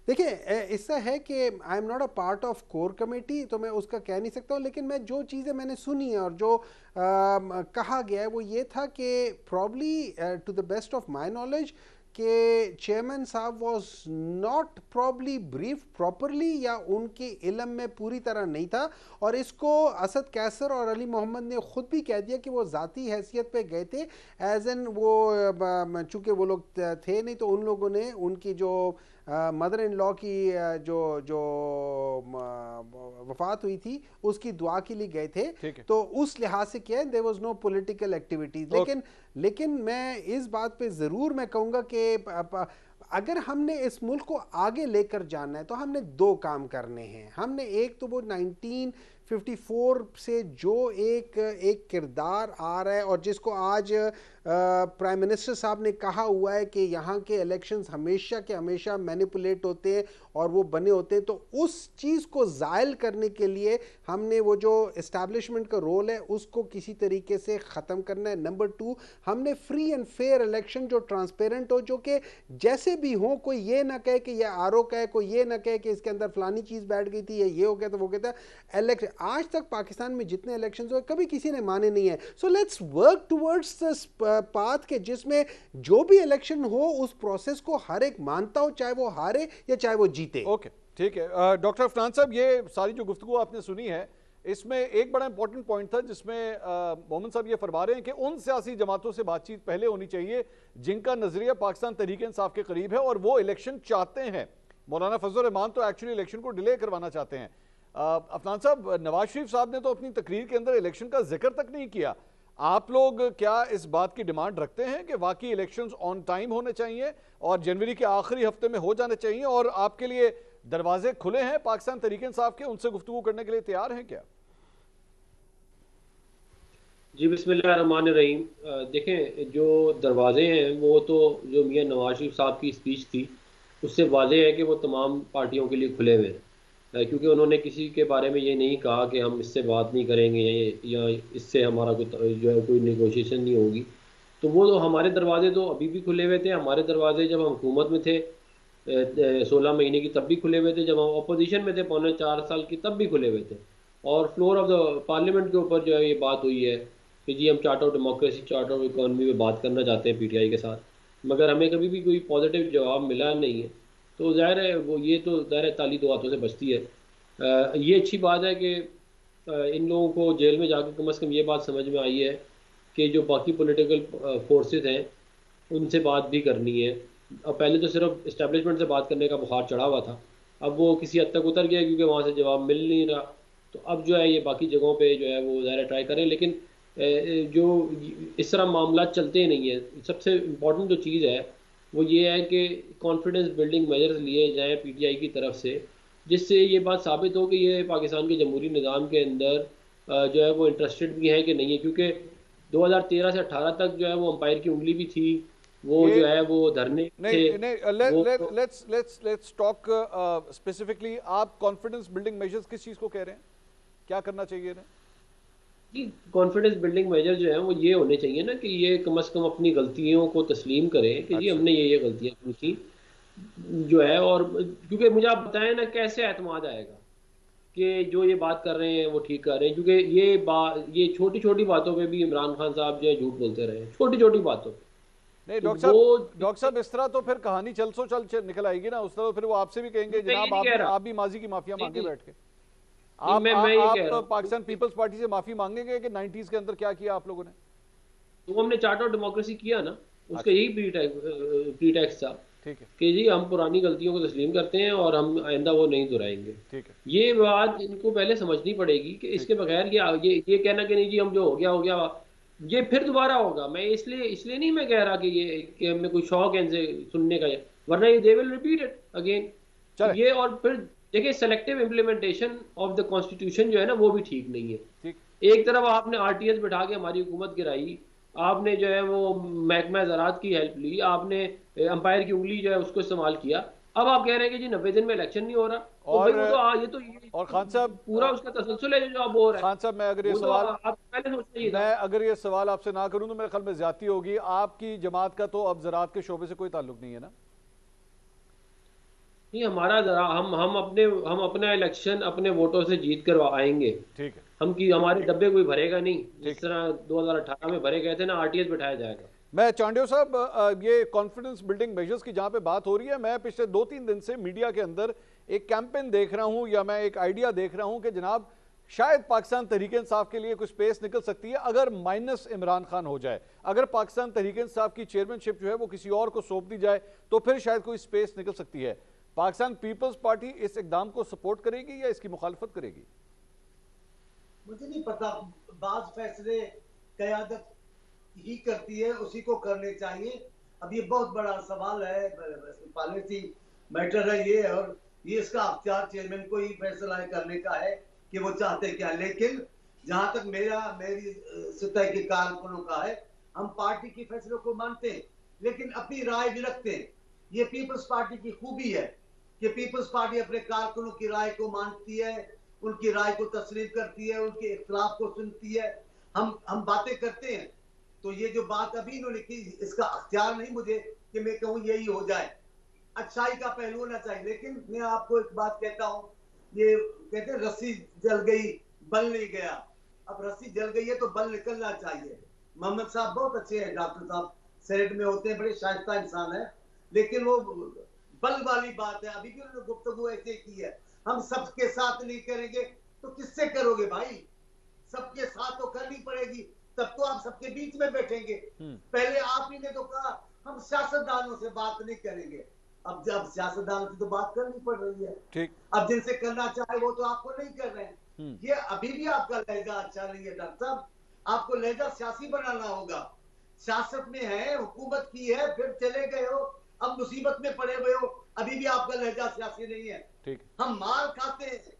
देखिए, ऐसा है कि I am not a part of core committee, तो मैं उसका कह नहीं सकता हूँ। लेकिन मैं जो चीज़ें मैंने सुनी है और जो कहा गया है वो ये था कि probably to the best of my knowledge कि चेयरमैन साहब was not probably brief properly, या उनके इल्म में पूरी तरह नहीं था। और इसको असद कैसर और अली मोहम्मद ने ख़ुद भी कह दिया कि वो ज़ाती हैसियत पे गए थे, एज एन वो चूँकि वो लोग थे नहीं, तो उन लोगों ने उनकी जो मदर इन लॉ की जो वफात हुई थी उसकी दुआ के लिए गए थे, तो उस लिहाज से किया, there was no political activities. लेकिन मैं इस बात पे ज़रूर मैं कहूँगा कि अगर हमने इस मुल्क को आगे लेकर जाना है तो हमने दो काम करने हैं। हमने एक तो वो 1954 से जो एक किरदार आ रहा है और जिसको आज प्राइम मिनिस्टर साहब ने कहा हुआ है कि यहाँ के इलेक्शंस हमेशा के हमेशा मैनिपुलेट होते हैं और वो बने होते हैं, तो उस चीज़ को ज़ायल करने के लिए हमने वो जो इस्टेब्लिशमेंट का रोल है उसको किसी तरीके से ख़त्म करना है। नंबर 2, हमने फ्री एंड फेयर इलेक्शन जो ट्रांसपेरेंट हो, जो कि जैसे भी हो, कोई ये ना कहे कि यह आरओ का है, कोई ये ना कहे कि इसके अंदर फलानी चीज़ बैठ गई थी, या ये हो गया तो वो कहता है। इलेक्शन आज तक पाकिस्तान में जितने इलेक्शंस हुए कभी किसी ने माने नहीं है। So let's work towards this path के जिसमें जो भी इलेक्शन हो उस प्रोसेस को हर एक मानता हो, चाहे वो हारे या चाहे वो जीते। ओके, ठीक है। डॉक्टर अफनान साहब, ये सारी जो गुफ्तगू आपने सुनी है, इसमें एक बड़ा इंपॉर्टेंट पॉइंट था जिसमें मोहम्मद साहब ये फरमा रहे हैं कि उन सियासी जमातों से बातचीत पहले होनी चाहिए जिनका नजरिया पाकिस्तान तहरीक इंसाफ के करीब है और वो इलेक्शन चाहते हैं। मौलाना फजल रहमान तो एक्चुअली इलेक्शन को डिले करवाना चाहते हैं। अफनान साहब, नवाज शरीफ साहब ने तो अपनी तकरीर के अंदर इलेक्शन का जिक्र तक नहीं किया। आप लोग क्या इस बात की डिमांड रखते हैं कि वाकई इलेक्शंस ऑन टाइम होने चाहिए और जनवरी के आखिरी हफ्ते में हो जाने चाहिए, और आपके लिए दरवाजे खुले हैं पाकिस्तान तहरीक इंसाफ के, उनसे गुफ्तगू करने के लिए तैयार हैं क्या? जी, बिस्मिल्लाहिर्रहमानिर्रहीम। देखें, जो दरवाजे हैं वो तो जो मियां नवाज शरीफ साहब की स्पीच थी उससे वाज़ेह है कि वो तमाम पार्टियों के लिए खुले हुए हैं, क्योंकि उन्होंने किसी के बारे में ये नहीं कहा कि हम इससे बात नहीं करेंगे या इससे हमारा कोई जो है कोई नेगोशिएशन नहीं होगी। तो वो तो हमारे दरवाजे तो अभी भी खुले हुए थे। हमारे दरवाजे जब हम हुकूमत में थे 16 महीने की तब भी खुले हुए थे, जब हम अपोजिशन में थे 4.25 साल की तब भी खुले हुए थे। और फ्लोर ऑफ द पार्लियामेंट के ऊपर जो है ये बात हुई है कि जी हम charter of democracy, charter of economy में बात करना चाहते हैं पीटीआई के साथ, मगर हमें कभी भी कोई पॉजिटिव जवाब मिला नहीं है। तो ज़ाहिर है वो ये तो ज़ाहिर है ताली दो हाथों से बचती है। ये अच्छी बात है कि इन लोगों को जेल में जाकर कम से कम ये बात समझ में आई है कि जो बाकी पॉलिटिकल फोर्सेस हैं उनसे बात भी करनी है। अब पहले तो सिर्फ इस्टेब्लिशमेंट से बात करने का बुखार चढ़ा हुआ था, अब वो किसी हद तक उतर गया क्योंकि वहाँ से जवाब मिल नहीं रहा। तो अब जो है ये बाकी जगहों पे जो है वो ज़ाहिर ट्राई करें, लेकिन जो इस तरह मामला चलते नहीं है। सबसे इम्पॉर्टेंट जो चीज़ है वो ये है कि कॉन्फिडेंस बिल्डिंग मेजर्स लिए जाएँ पीटीआई की तरफ से, जिससे ये बात साबित हो कि ये पाकिस्तान के जमहूरी निज़ाम के अंदर जो है वो इंटरेस्टेड भी है कि नहीं है। क्योंकि 2013 से 18 तक जो है वो अंपायर की उंगली भी थी, वो जो है वो धरने थे। लेट्स टॉक स्पेसिफिकली, आप कॉन्फिडेंस बिल्डिंग मेजर्स किस चीज़ को कह रहे हैं, क्या करना चाहिए इन्हें? कॉन्फिडेंस बिल्डिंग मेजर जो है वो ये होने चाहिए ना कि ये कम से कम अपनी गलतियों को तस्लीम करें कि जी हमने ये गलतियां की थी जो है। और क्योंकि मुझे आप बताएं ना कैसे एतमाद आएगा कि जो ये बात कर रहे हैं वो ठीक कर रहे हैं, क्योंकि ये छोटी छोटी बातों पे भी इमरान खान साहब जो है झूठ बोलते रहे, छोटी छोटी बातों पे। नहीं तो डॉक्टर साहब इस तरह तो फिर कहानी चल निकल आएगी ना, उस तरह तो फिर वो आपसे भी कहेंगे जनाब आप भी माजी की माफिया मांगे बैठ के। आप पाकिस्तान पीपल्स पार्टी से माफी मांगेंगे कि 90s के अंदर क्या किया आप लोगों ने? तो हमने चार्ट ऑफ डेमोक्रेसी किया ना, उसका यही प्रीटेक्स्ट था कि जी हम पुरानी गलतियों को तस्लीम करते हैं और हम आइंदा वो नहीं दोहराएंगे। ठीक है, ये बात इनको पहले समझनी पड़ेगी कि इसके बगैर ये कहना कि नहीं जी हम जो हो गया ये फिर दोबारा होगा। मैं इसलिए नहीं मैं कह रहा कि हमें कोई शौक है इनसे सुनने का, वरना ये they will repeat it again. ये और फिर देखिए selective implementation of the constitution जो है ना वो भी ठीक नहीं है। एक तरफ आपने आरटीएस बिठा के हमारी हुकूमत गिराई, आपने जो है वो महकमा ज़राअत की हेल्प ली, आपने अंपायर की उंगली जो है उसको इस्तेमाल किया। अब आप कह रहे हैं कि जी 90 दिन में इलेक्शन नहीं हो रहा, और और खान साहब पूरा उसका तसलसल है जो अब हो रहा है। खान साहब मैं अगर ये सवाल आपसे ना करूं तो मेरे ख्याल में ज्यादती होगी। आपकी जमात का तो अब ज़राअत के शोबे से कोई ताल्लुक नहीं है ना? नहीं, हमारा हम अपना इलेक्शन अपने वोटों से जीत कर आएंगे। ठीक है, हमारे डब्बे कोई भरेगा नहीं, जिस तरह 2018 में भरे गए थे ना, आरटीएस बिठाया जाएगा। मैं चांडियो साहब ये कॉन्फिडेंस बिल्डिंग मेजर्स की जहां पे बात हो रही है, मैं पिछले 2-3 दिन से मीडिया के अंदर एक कैंपेन देख रहा हूं या मैं एक आइडिया देख रहा हूं कि जनाब शायद पाकिस्तान तहरीक इंसाफ के लिए कुछ स्पेस निकल सकती है अगर माइनस इमरान खान हो जाए। अगर पाकिस्तान तहरीक इंसाफ की चेयरमैनशिप जो है वो किसी और को सौंप दी जाए तो फिर शायद कोई स्पेस निकल सकती है। पाकिस्तान पीपल्स पार्टी इस इकदाम को सपोर्ट करेगी या इसकी मुखालफत करेगी? मुझे नहीं पता, बाज फैसले क़यादत ही करती है, उसी को करने चाहिए। अब ये बहुत बड़ा सवाल है, पॉलिसी मैटर है ये, और ये इसका अख्तियार चेयरमैन को ही फैसला करने का है कि वो चाहते क्या। लेकिन जहां तक मेरी सतह के कारकुनों का है, हम पार्टी के फैसलों को मानते हैं लेकिन अपनी राय भी रखते हैं। ये पीपल्स पार्टी की खूबी है कि पीपल्स पार्टी अपने कारकुनों की राय को मानती है, उनकी राय को तस्लीम करती है, उनके इख्तिलाफ को सुनती है। हम बातें करते हैं तो ये जो बात अभी इन्होंने की, इसका अख्तियार नहीं मुझे कि मैं कहूँ यही हो जाए। अच्छाई का पहलू होना चाहिए। लेकिन मैं आपको एक बात कहता हूँ, ये कहते हैं रस्सी जल गई बल नहीं गया। अब रस्सी जल गई है तो बल निकलना चाहिए। मोहम्मद साहब बहुत अच्छे हैं, डॉक्टर साहब सेनेट में होते हैं, बड़े शाइस्ता इंसान है, लेकिन वो बल वाली बात है। अभी भी उन्होंने गुफ्तगू ऐसे की है, हम सबके साथ नहीं करेंगे तो किससे करोगे भाई? सबके साथ तो करनी पड़ेगी, तब तो आप सबके बीच में बैठेंगे। पहले आप ही ने तो कहा हम सियासतदानों से बात नहीं करेंगे, अब जब सियासतदानों से तो बात करनी पड़ रही है। ठीक, अब जिनसे करना चाहे वो तो आपको नहीं कर रहे हैं। ये अभी भी आपका लहजा अच्छा नहीं है डॉक्टर साहब, आपको लहजा सियासी बनाना होगा। सियासत में है, हुकूमत की है, फिर चले गए हो, अब मुसीबत में पड़े हुए हो, अभी भी आपका लहजा सियासी नहीं है। ठीक, हम मार खाते हैं,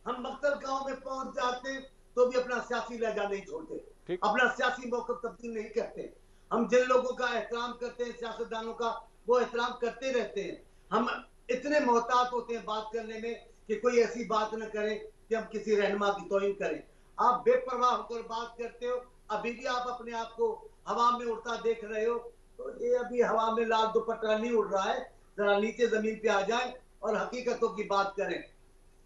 हम मक्तल गांव में पहुंच जाते हैं तो भी अपना सियासी लहजा नहीं छोड़ते, अपना सियासी मौक़िफ़ तब्दील नहीं करते। हम जिन लोगों का एहतराम करते हैं, सियासतदानों का, वो एहतराम करते रहते हैं। हम इतने मोहतात होते हैं बात करने में कि कोई ऐसी बात न करें कि हम किसी रहनुमा की तौहीन करें। आप बेपरवाह होकर बात करते हो, अभी भी आप अपने आप को हवा में उड़ता देख रहे हो। तो ये अभी हवा में लाल दुपट्टा नहीं उड़ रहा है, जरा नीचे जमीन पे आ जाए और हकीकतों की बात करें।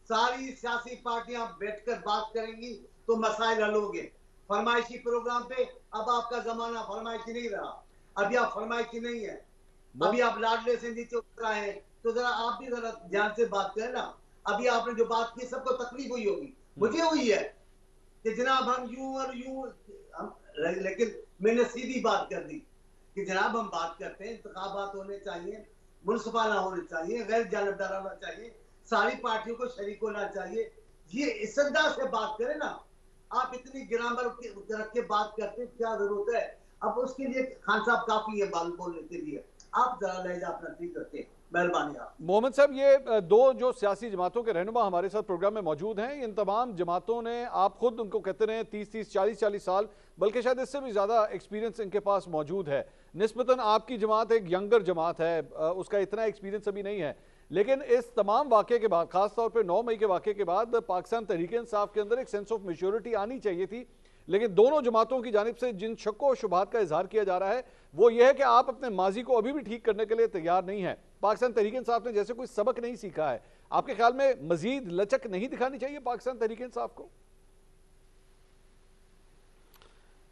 सारी सियासी पार्टियां बैठकर बात करेंगी तो मसाइल हल होंगे। फरमाइशी प्रोग्राम पे अब आपका जमाना फरमाइशी नहीं रहा, अभी आप फरमाइशी नहीं है, अभी आप लाडले से नीचे उतर आए हैं। तो जरा आप भी जरा ध्यान से बात करें ना। अभी आपने जो बात की सबको तकलीफ हुई होगी, मुझे हुई है कि जनाब हम यूं और यूं, लेकिन मैंने सीधी बात कर दी कि जनाब हम बात करते हैं, इंतखाबात होने चाहिए, मुनसिफाना होने चाहिए, गैर जानबदार होना चाहिए, सारी पार्टियों को शरीक होना चाहिए। ये इस अंदाज से बात करें ना। आप इतनी ग्रामर रख के बात करते हैं, क्या जरूरत है? अब उसके लिए खान साहब काफी है बात बोलने के लिए, आप जरा लहजा अपना ठीक रखें, मेहरबानी। आप मोहम्मद साहब, ये दो जो सियासी जमातों के रहनुमा हमारे साथ प्रोग्राम में मौजूद हैं, इन तमाम जमातों ने, आप खुद उनको कहते रहे 30-30, 40-40 साल, बल्कि शायद इससे भी ज़्यादा एक्सपीरियंस इनके पास मौजूद है। निस्बतन आपकी जमात एक यंगर जमात है, उसका इतना एक्सपीरियंस अभी नहीं है, लेकिन इस तमाम वाक़े के बाद, खासतौर पर 9 मई के वाक़े के बाद, पाकिस्तान तहरीक इंसाफ के अंदर एक सेंस ऑफ मैच्योरिटी आनी चाहिए थी। लेकिन दोनों जमातों की जानिब से जिन शक्कों और शुबहात का इजहार किया जा रहा है वो ये है कि आप अपने माजी को अभी भी ठीक करने के लिए तैयार नहीं है। पाकिस्तान तहरीक इंसाफ ने जैसे कोई सबक नहीं सीखा है। आपके ख्याल में मजीद लचक नहीं दिखानी चाहिए पाकिस्तान तहरीक इंसाफ को?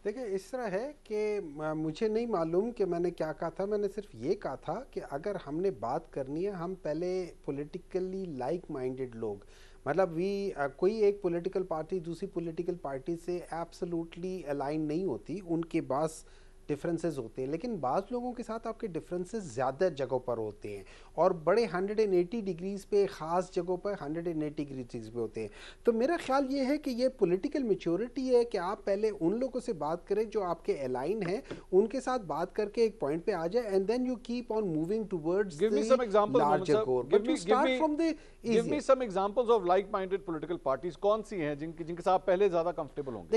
देखिए, इस तरह है कि मुझे नहीं मालूम कि मैंने क्या कहा था। मैंने सिर्फ ये कहा था कि अगर हमने बात करनी है, हम पहले पॉलिटिकली लाइक माइंडेड लोग, मतलब कोई एक पॉलिटिकल पार्टी दूसरी पॉलिटिकल पार्टी से एब्सोल्युटली अलाइन नहीं होती, उनके पास डिफरेंसेस होते हैं, लेकिन बाज़ लोगों के साथ आपके डिफरेंसेस ज़्यादा जगहों पर होते हैं और बड़े 180 डिग्रीज पे, ख़ास जगहों पर 180 डिग्रीज पे होते हैं। तो मेरा ख्याल ये है कि ये पॉलिटिकल मैच्योरिटी है कि आप पहले उन लोगों से बात करें जो आपके अलाइन हैं, उनके साथ बात करके एक पॉइंट पे आ जाए and then you keep on moving towards the larger goal, but you start from the give me some examples of like minded political parties. कौन सी हैं जिनके साथ पहले ज़्यादा कंफर्टेबल होंगे?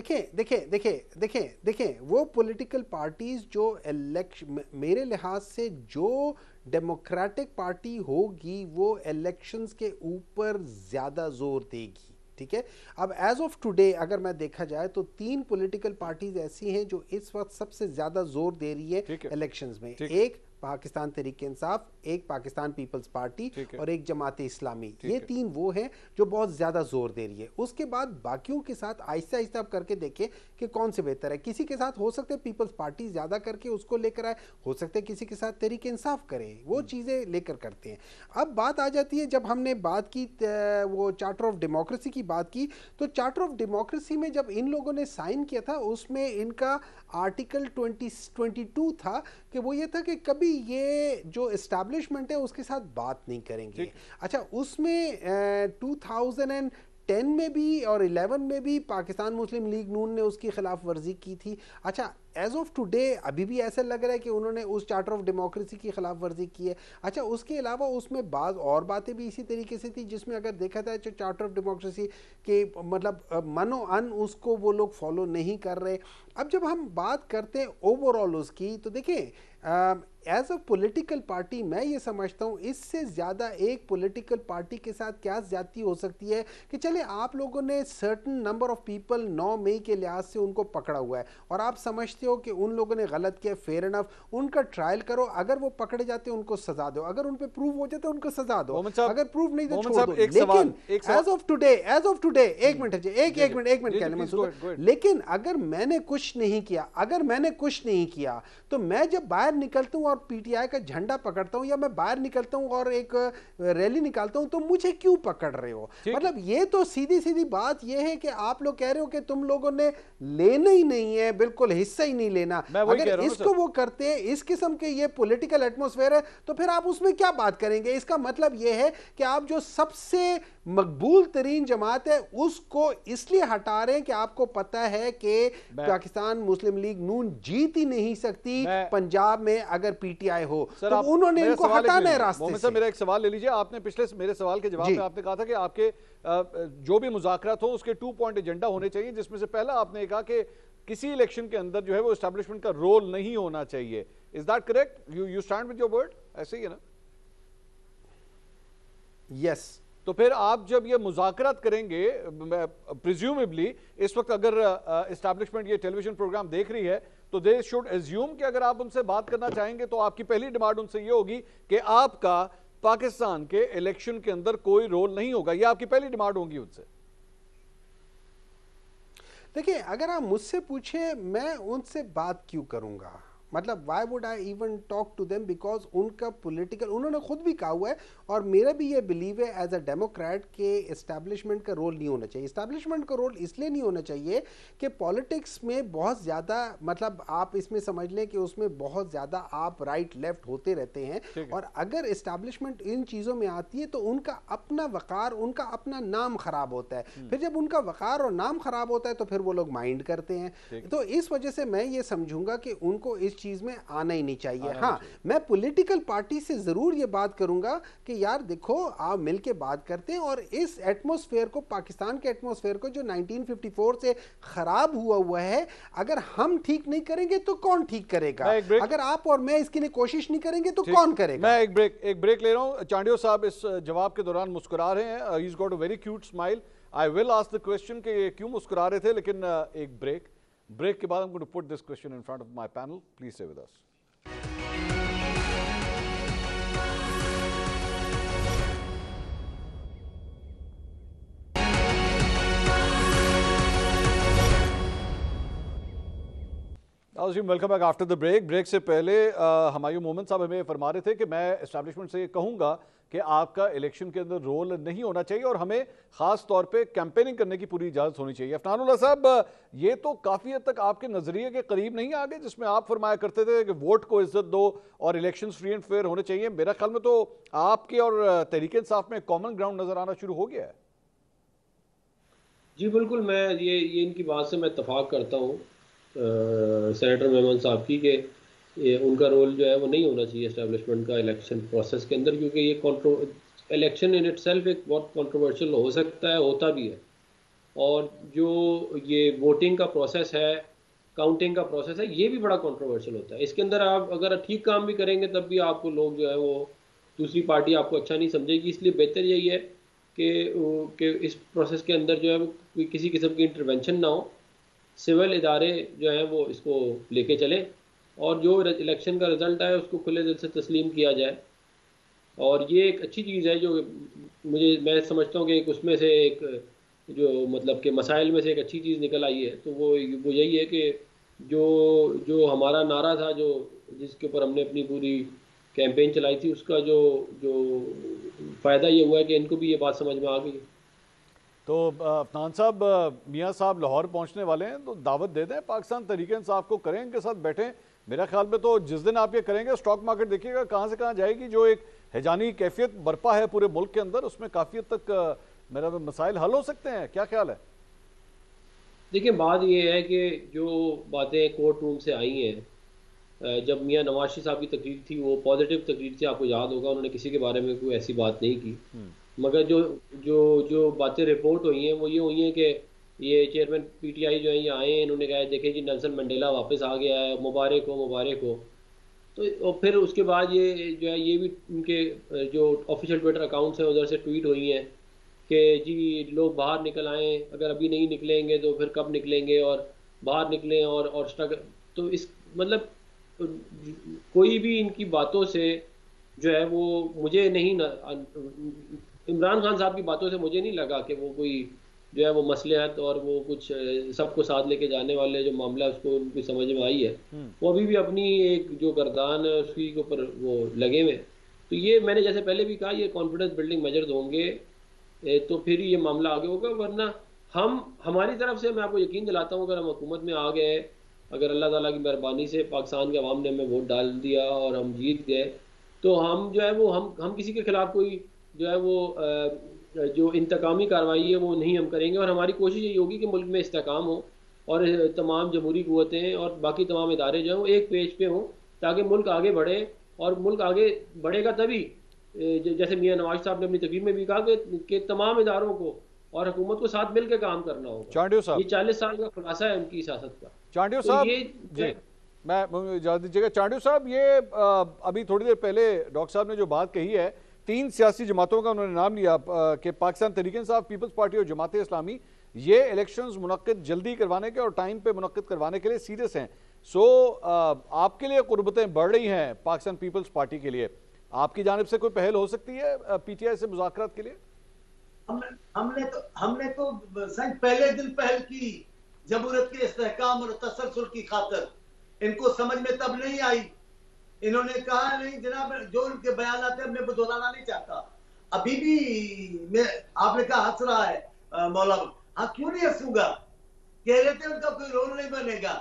देखें वो पॉलिटिकल पार्टी जो इलेक्शन, मेरे लिहाज से जो डेमोक्रेटिक पार्टी होगी वो इलेक्शंस के ऊपर ज्यादा जोर देगी, ठीक है। अब एज ऑफ टुडे अगर मैं देखा जाए तो 3 पॉलिटिकल पार्टीज ऐसी हैं जो इस वक्त सबसे ज्यादा जोर दे रही है इलेक्शंस में। एक पाकिस्तान तहरीक इंसाफ, एक पाकिस्तान पीपल्स पार्टी और एक जमात इस्लामी। ये 3 वो हैं जो बहुत ज्यादा जोर दे रही है। उसके बाद बाकियों के साथ आहिस्ता आहिस्ता आप करके देखें कि कौन से बेहतर है। किसी के साथ हो सकते हैं पीपल्स पार्टी ज्यादा करके उसको लेकर आए, हो सकते हैं किसी के साथ तहरीक इंसाफ करे, वो चीजें लेकर करते हैं। अब बात आ जाती है, जब हमने बात की वो चार्टर ऑफ डेमोक्रेसी की बात की, तो चार्टर ऑफ डेमोक्रेसी में जब इन लोगों ने साइन किया था उसमें इनका आर्टिकल 22 था कि वो ये था कि कभी ये जो एस्टैब्लिशमेंट है उसके साथ बात नहीं करेंगे। अच्छा, उसमें 2010 में भी और 11 में भी पाकिस्तान मुस्लिम लीग नून ने उसकी खिलाफ वर्जी की थी। अच्छा, एज ऑफ टुडे अभी भी ऐसा लग रहा है कि उन्होंने उस चार्टर ऑफ डेमोक्रेसी की खिलाफ वर्जी की है। अच्छा, उसके अलावा उसमें बाज़ और बातें भी इसी तरीके से थी जिसमें अगर देखा जाए तो चार्टर ऑफ डेमोक्रेसी के मतलब मनो अन उसको वो लोग फॉलो नहीं कर रहे। अब जब हम बात करते हैं ओवरऑल उसकी, तो देखें एज अ पॉलिटिकल पार्टी मैं ये समझता हूँ इससे ज़्यादा एक पॉलिटिकल पार्टी के साथ क्या ज्यादती हो सकती है कि चले आप लोगों ने सर्टन नंबर ऑफ पीपल 9 मई के लिहाज से उनको पकड़ा हुआ है और आप समझते हो कि उन लोगों ने गलत किया, फेयर एनफ, उनका ट्रायल करो, अगर वो पकड़े जाते हैं उनको सजा दो, अगर उन पे प्रूव हो जाते उनको सजा दो, अगर प्रूव नहीं तो छोड़ दो। लेकिन एज ऑफ टुडे एक मिनट कहने, लेकिन अगर मैंने कुछ नहीं किया तो मैं जब बाहर निकलता हूं और पीटीआई का झंडा पकड़ता हूं या मैं बाहर निकलता हूं और एक रैली निकालता हूं तो मुझे क्यों पकड़ रहे हो? मतलब ये तो सीधी सीधी बात ये है कि आप लोग कह रहे हो कि तुम लोगों ने लेना ही नहीं है, बिल्कुल हिस्सा ही नहीं लेना। अगर इसको वो करते हैं, इस किस्म के ये पॉलिटिकल एटमॉस्फेयर है, तो फिर आप उसमें क्या बात करेंगे? इसका मतलब ये है कि आप जो सबसे मकबूल तरीन जमात है उसको इसलिए हटा रहे हैं कि आपको पता है कि पाकिस्तान मुस्लिम लीग नून जीत ही नहीं सकती पंजाब में अगर पीटीआई हो, तो उन्होंने इनको हटाना है रास्ते से। मेरा एक सवाल ले लीजिए। आपने पिछले मेरे सवाल के जवाब में आपने कहा था कि आपके जो भी मुज़ाकरात हो उसके 2 पॉइंट एजेंडा होने चाहिए, जिसमें से पहला आपने कहा कि किसी इलेक्शन के अंदर जो है वो एस्टैब्लिशमेंट का रोल नहीं होना चाहिए। Is that correct? You stand with your word? ऐसे ही है ना? यस। तो फिर आप जब ये मुज़ाकरात करेंगे, प्रिज्यूमेबली इस वक्त अगर एस्टैब्लिशमेंट ये टेलीविजन प्रोग्राम देख रही है तो दे शुड एज्यूम कि अगर आप उनसे बात करना चाहेंगे तो आपकी पहली डिमांड उनसे ये होगी कि आपका पाकिस्तान के इलेक्शन के अंदर कोई रोल नहीं होगा। ये आपकी पहली डिमांड होगी उनसे। देखिए, अगर आप मुझसे पूछे मैं उनसे बात क्यों करूंगा, मतलब why would I even talk to them, because उनका पॉलिटिकल, उन्होंने खुद भी कहा हुआ है और मेरा भी ये बिलीव है एज अ डेमोक्रेट के एस्टैब्लिशमेंट का रोल नहीं होना चाहिए। एस्टैब्लिशमेंट का रोल इसलिए नहीं होना चाहिए कि पॉलिटिक्स में बहुत ज़्यादा, मतलब आप इसमें समझ लें कि उसमें बहुत ज़्यादा आप राइट लेफ्ट होते रहते हैं और अगर एस्टैब्लिशमेंट इन चीज़ों में आती है तो उनका अपना वक़ार, उनका अपना नाम ख़राब होता है। फिर जब उनका वक़ार और नाम ख़राब होता है तो फिर वो लोग माइंड करते हैं। तो इस वजह से मैं ये समझूंगा कि उनको इस चीज़ में आना ही नहीं चाहिए। हाँ, मैं पॉलिटिकल पार्टी से ज़रूर ये बात करूँगा कि यार देखो, आप मिल के बात करते हैं और इस एटमॉस्फेयर को, पाकिस्तान के एटमॉस्फेयर को जो 1954 से ख़राब हुआ है, अगर हम ठीक नहीं करेंगे तो कौन ठीक करेगा? अगर आप और मैं इसके लिए कोशिश नहीं करेंगे तो कौन करेगा? मैं एक ब्रेक ले रहा हूं। चांडियो साहब इस जवाब के दौरान मुस्कुरा रहे हैं। He is got a very cute smile. I will ask the question कि ये क्यों मुस्कुरा रहे थे, लेकिन एक ब्रेक के बाद I am going to put this question in front of my panel. Please stay with us. Welcome back after the break से पहले हमायूं मोमिन साहब हमें फरमा रहे थे कि मैं एस्टैब्लिशमेंट से ये कहूँगा कि आपका इलेक्शन के अंदर रोल नहीं होना चाहिए और हमें ख़ास तौर पे कैंपेनिंग करने की पूरी इजाज़त होनी चाहिए। अफनानुल्लाह साहब, ये तो काफ़ी हद तक आपके नज़रिए के करीब नहीं आ गए, जिसमें आप फरमाया करते थे कि वोट को इज्जत दो और इलेक्शन फ्री एंड फेयर होने चाहिए। मेरा ख्याल में तो आपके और तहरीक इंसाफ में कॉमन ग्राउंड नज़र आना शुरू हो गया है। जी बिल्कुल, मैं ये इनकी बात से मैं इत्तफाक करता हूँ सेनेटर मेमन साहब की, कि उनका रोल जो है वो नहीं होना चाहिए एस्टेब्लिशमेंट का इलेक्शन प्रोसेस के अंदर, क्योंकि ये इलेक्शन इन इटसेल्फ एक बहुत कंट्रोवर्शियल हो सकता है, होता भी है। और जो ये वोटिंग का प्रोसेस है, काउंटिंग का प्रोसेस है, ये भी बड़ा कंट्रोवर्शियल होता है। इसके अंदर आप अगर ठीक काम भी करेंगे तब भी आपको लोग जो है वो दूसरी पार्टी आपको अच्छा नहीं समझेगी। इसलिए बेहतर यही है कि इस प्रोसेस के अंदर जो है वो किसी किस्म की इंटरवेंशन ना हो, सिविल इदारे जो हैं वो इसको लेके चले और जो इलेक्शन का रिज़ल्ट आए उसको खुले दिल से तस्लीम किया जाए। और ये एक अच्छी चीज़ है जो मैं समझता हूँ कि उसमें से एक जो मतलब के मसाइल में से एक अच्छी चीज़ निकल आई है, तो वो यही है कि जो हमारा नारा था, जो जिसके ऊपर हमने अपनी पूरी कैंपेन चलाई थी, उसका जो फ़ायदा ये हुआ है कि इनको भी ये बात समझ में आ गई। तो अफनान साहब, मियाँ साहब लाहौर पहुंचने वाले हैं, तो दावत दे दें पाकिस्तान तहरीक इंसाफ को, करें इनके साथ बैठें। मेरा ख्याल में तो जिस दिन आप ये करेंगे, स्टॉक मार्केट देखिएगा कहाँ से कहाँ जाएगी। जो एक हैजानी कैफियत बरपा है पूरे मुल्क के अंदर, उसमें काफ़ी हद तक मेरा मसाइल हल हो सकते हैं। क्या ख्याल है? देखिए, बात ये है कि जो बातें कोर्ट रूम से आई हैं, जब मियाँ नवाज शरीफ साहब की तकरीर थी, वो पॉजिटिव तकरीर थी, आपको याद होगा, उन्होंने किसी के बारे में कोई ऐसी बात नहीं की। मगर जो बातें रिपोर्ट हुई हैं वो ये हुई हैं कि ये चेयरमैन पीटीआई जो है ये आए, इन्होंने कहा देखें जी नेल्सन मंडेला वापस आ गया है, मुबारक हो। तो और फिर उसके बाद ये जो है ये भी उनके जो ऑफिशियल ट्विटर अकाउंट्स हैं उधर से ट्वीट हुई हैं कि जी लोग बाहर निकल आएँ, अगर अभी नहीं निकलेंगे तो फिर कब निकलेंगे, और बाहर निकलें और स्ट्रगल। तो इस मतलब कोई भी इनकी बातों से जो है वो मुझे नहीं, इमरान खान साहब की बातों से मुझे नहीं लगा कि वो कोई जो है वो मसलिहत और वो कुछ सबको साथ लेके जाने वाले जो मामला है उसको उनकी समझ में आई है। वो अभी भी अपनी एक जो गर्दान है उसकी के ऊपर वो लगे हुए। तो ये मैंने जैसे पहले भी कहा, ये कॉन्फिडेंस बिल्डिंग मेजर्स होंगे तो फिर ये मामला आगे होगा, वरना हमारी तरफ से मैं आपको यकीन दिलाता हूँ, अगर हम हुकूमत में आ गए, अगर अल्लाह ताला की मेहरबानी से पाकिस्तान के अवाम ने हमें वोट डाल दिया और हम जीत गए, तो हम जो है वो हम किसी के खिलाफ कोई जो है वो जो इंतकामी कार्रवाई है वो नहीं हम करेंगे। और हमारी कोशिश यही होगी कि मुल्क में इस्तेकाम हो और तमाम जमहूरी क़ुव्वतें और बाकी तमाम इदारे जो हैं वो एक पेज पे हों, ताकि मुल्क आगे बढ़े। और मुल्क आगे बढ़ेगा तभी, जैसे मियाँ नवाज साहब ने अपनी तकरीर में भी कहा कि तमाम इदारों को और हुकूमत को साथ मिल के काम करना होगा। चांडियो साहब, ये 40 साल का खुलासा है उनकी सियासत का। चांडियो साहब, जी मैं इजाज़त दीजिएगा। चांडियो साहब, ये अभी थोड़ी देर पहले डॉक्टर साहब ने जो बात कही है, 3 सियासी जमातों का उन्होंने नाम लिया कि पाकिस्तान तहरीक इंसाफ, पीपल्स पार्टी और जमात इस्लामी, ये इलेक्शंस मुनक्किद जल्दी करवाने के और टाइम पे मुनक्किद करवाने के लिए सीरियस हैं। सो आपके लिए कुर्बतें बढ़ रही हैं पाकिस्तान पीपल्स पार्टी के लिए, आपकी जानिब से कोई पहल हो सकती है पीटीआई से मुज़ाकरात के लिए? हमने तो पहले दिन पहल की, जमहूरियत के इस्तेहकाम और तसलसल की खातिर। इनको समझ में तब नहीं आई, इन्होंने कहा नहीं जनाब, जो उनके बयान आते हैं मैं वो दोहराना नहीं चाहता। अभी भी आपने कहा हंस रहा है मौला, हाँ क्यों नहीं हंसूंगा, कह रहे थे उनका कोई रोल नहीं बनेगा,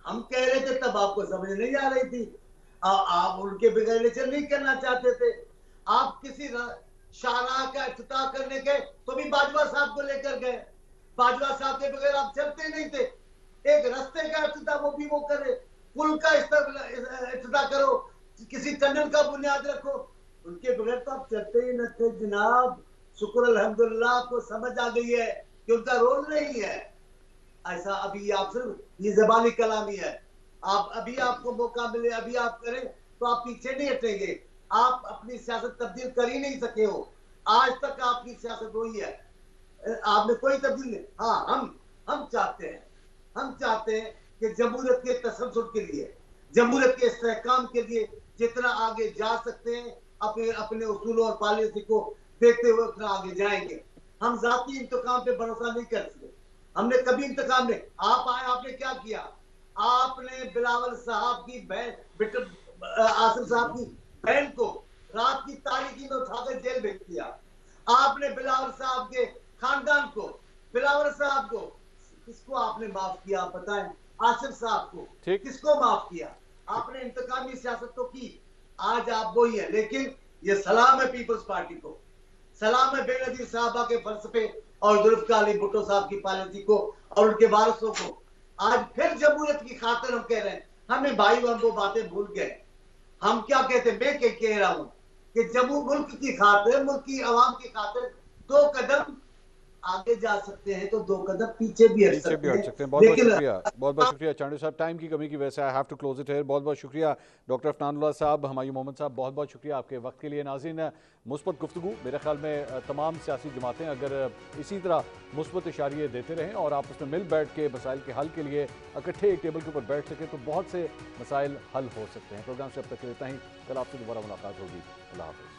हम कह रहे थे तब आपको समझ नहीं आ रही थी, आप उनके बगैर इलेक्शन नहीं करना चाहते थे। आप किसी शाहराह का इफ्तिताह करने के तो भी बाजवा साहब को लेकर गए, बाजवा साहब के बगैर आप चलते नहीं थे। एक रास्ते का इफ्तिताह वो भी वो करे, पुल का इफ्तिताह करो, किसी टनल का बुनियाद रखो, उनके बगैर तो आप चलते ही न थे जनाब। शुक्र अल्हम्दुलिल्लाह आपको समझ आ गई है कि उनका रोल नहीं है ऐसा। अभी आप सिर्फ ये ज़बानी कलामी है, आप अभी आपको मौका मिले अभी आप करें तो आप पीछे नहीं हटेंगे। आप अपनी सियासत तब्दील कर ही नहीं सके हो, आज तक आपकी सियासत वही है, आपने कोई तब्दील नहीं। हाँ, हम चाहते हैं कि जमहूरियत के तसल्सुल के लिए, जमहूरियत के इस्तेहकाम के लिए जितना आगे जा सकते हैं अपने उसूलों और पॉलिसी को देखते हुए उतना आगे जाएंगे। हम जाती इंतकाम पे भरोसा नहीं कर सकते, हमने कभी इंतकाम नहीं। आप आए, आपने क्या किया? आपने बिलावल साहब की बहन, आसिफ साहब की बहन को रात की तारीकी में उठाकर जेल भेज दिया। आपने बिलावल साहब के खानदान को, बिलावल साहब को किसको आपने माफ किया आप बताएं? आसिफ साहब को किसको माफ किया? आपने इंतकामी सियासत तो की, आज आप वही है। लेकिन ये सलाम है पीपल्स पार्टी को, सलाम है बेनजीर साहबा के फलसफे और जुल्फकार अली भुट्टो साहब की पॉलिसी को और उनके वारसों को। आज फिर जमहूरियत की खातिर हम कह रहे हैं, हमें भाई हम वो बातें भूल गए। हम क्या कहते, मैं कह रहा हूं कि जम्मू मुल्क की खातिर, मुल्क की आवाम की खातिर 2 कदम आगे जा सकते हैं तो 2 कदम पीछे भी हट सकते हैं। बहुत बहुत शुक्रिया चांडू साहब, टाइम की कमी की वजह से I have to close it here. बहुत बहुत शुक्रिया डॉक्टर अफनानुल्लाह साहब, हुमायूं मोहम्मद साहब, बहुत बहुत शुक्रिया आपके वक्त के लिए। नाज़रीन, मुस्बत गुफ्तगू, मेरे ख्याल में तमाम सियासी जमातें अगर इसी तरह मुस्बत इशारे देते रहें और आपस में मिल बैठ के मसाइल के हल के लिए इकट्ठे एक टेबल के ऊपर बैठ सकें तो बहुत से मसाइल हल हो सकते हैं। प्रोग्राम से अब तक इतना ही, कल आपसे दोबारा मुलाकात होगी। अल्लाह हाफ़िज़।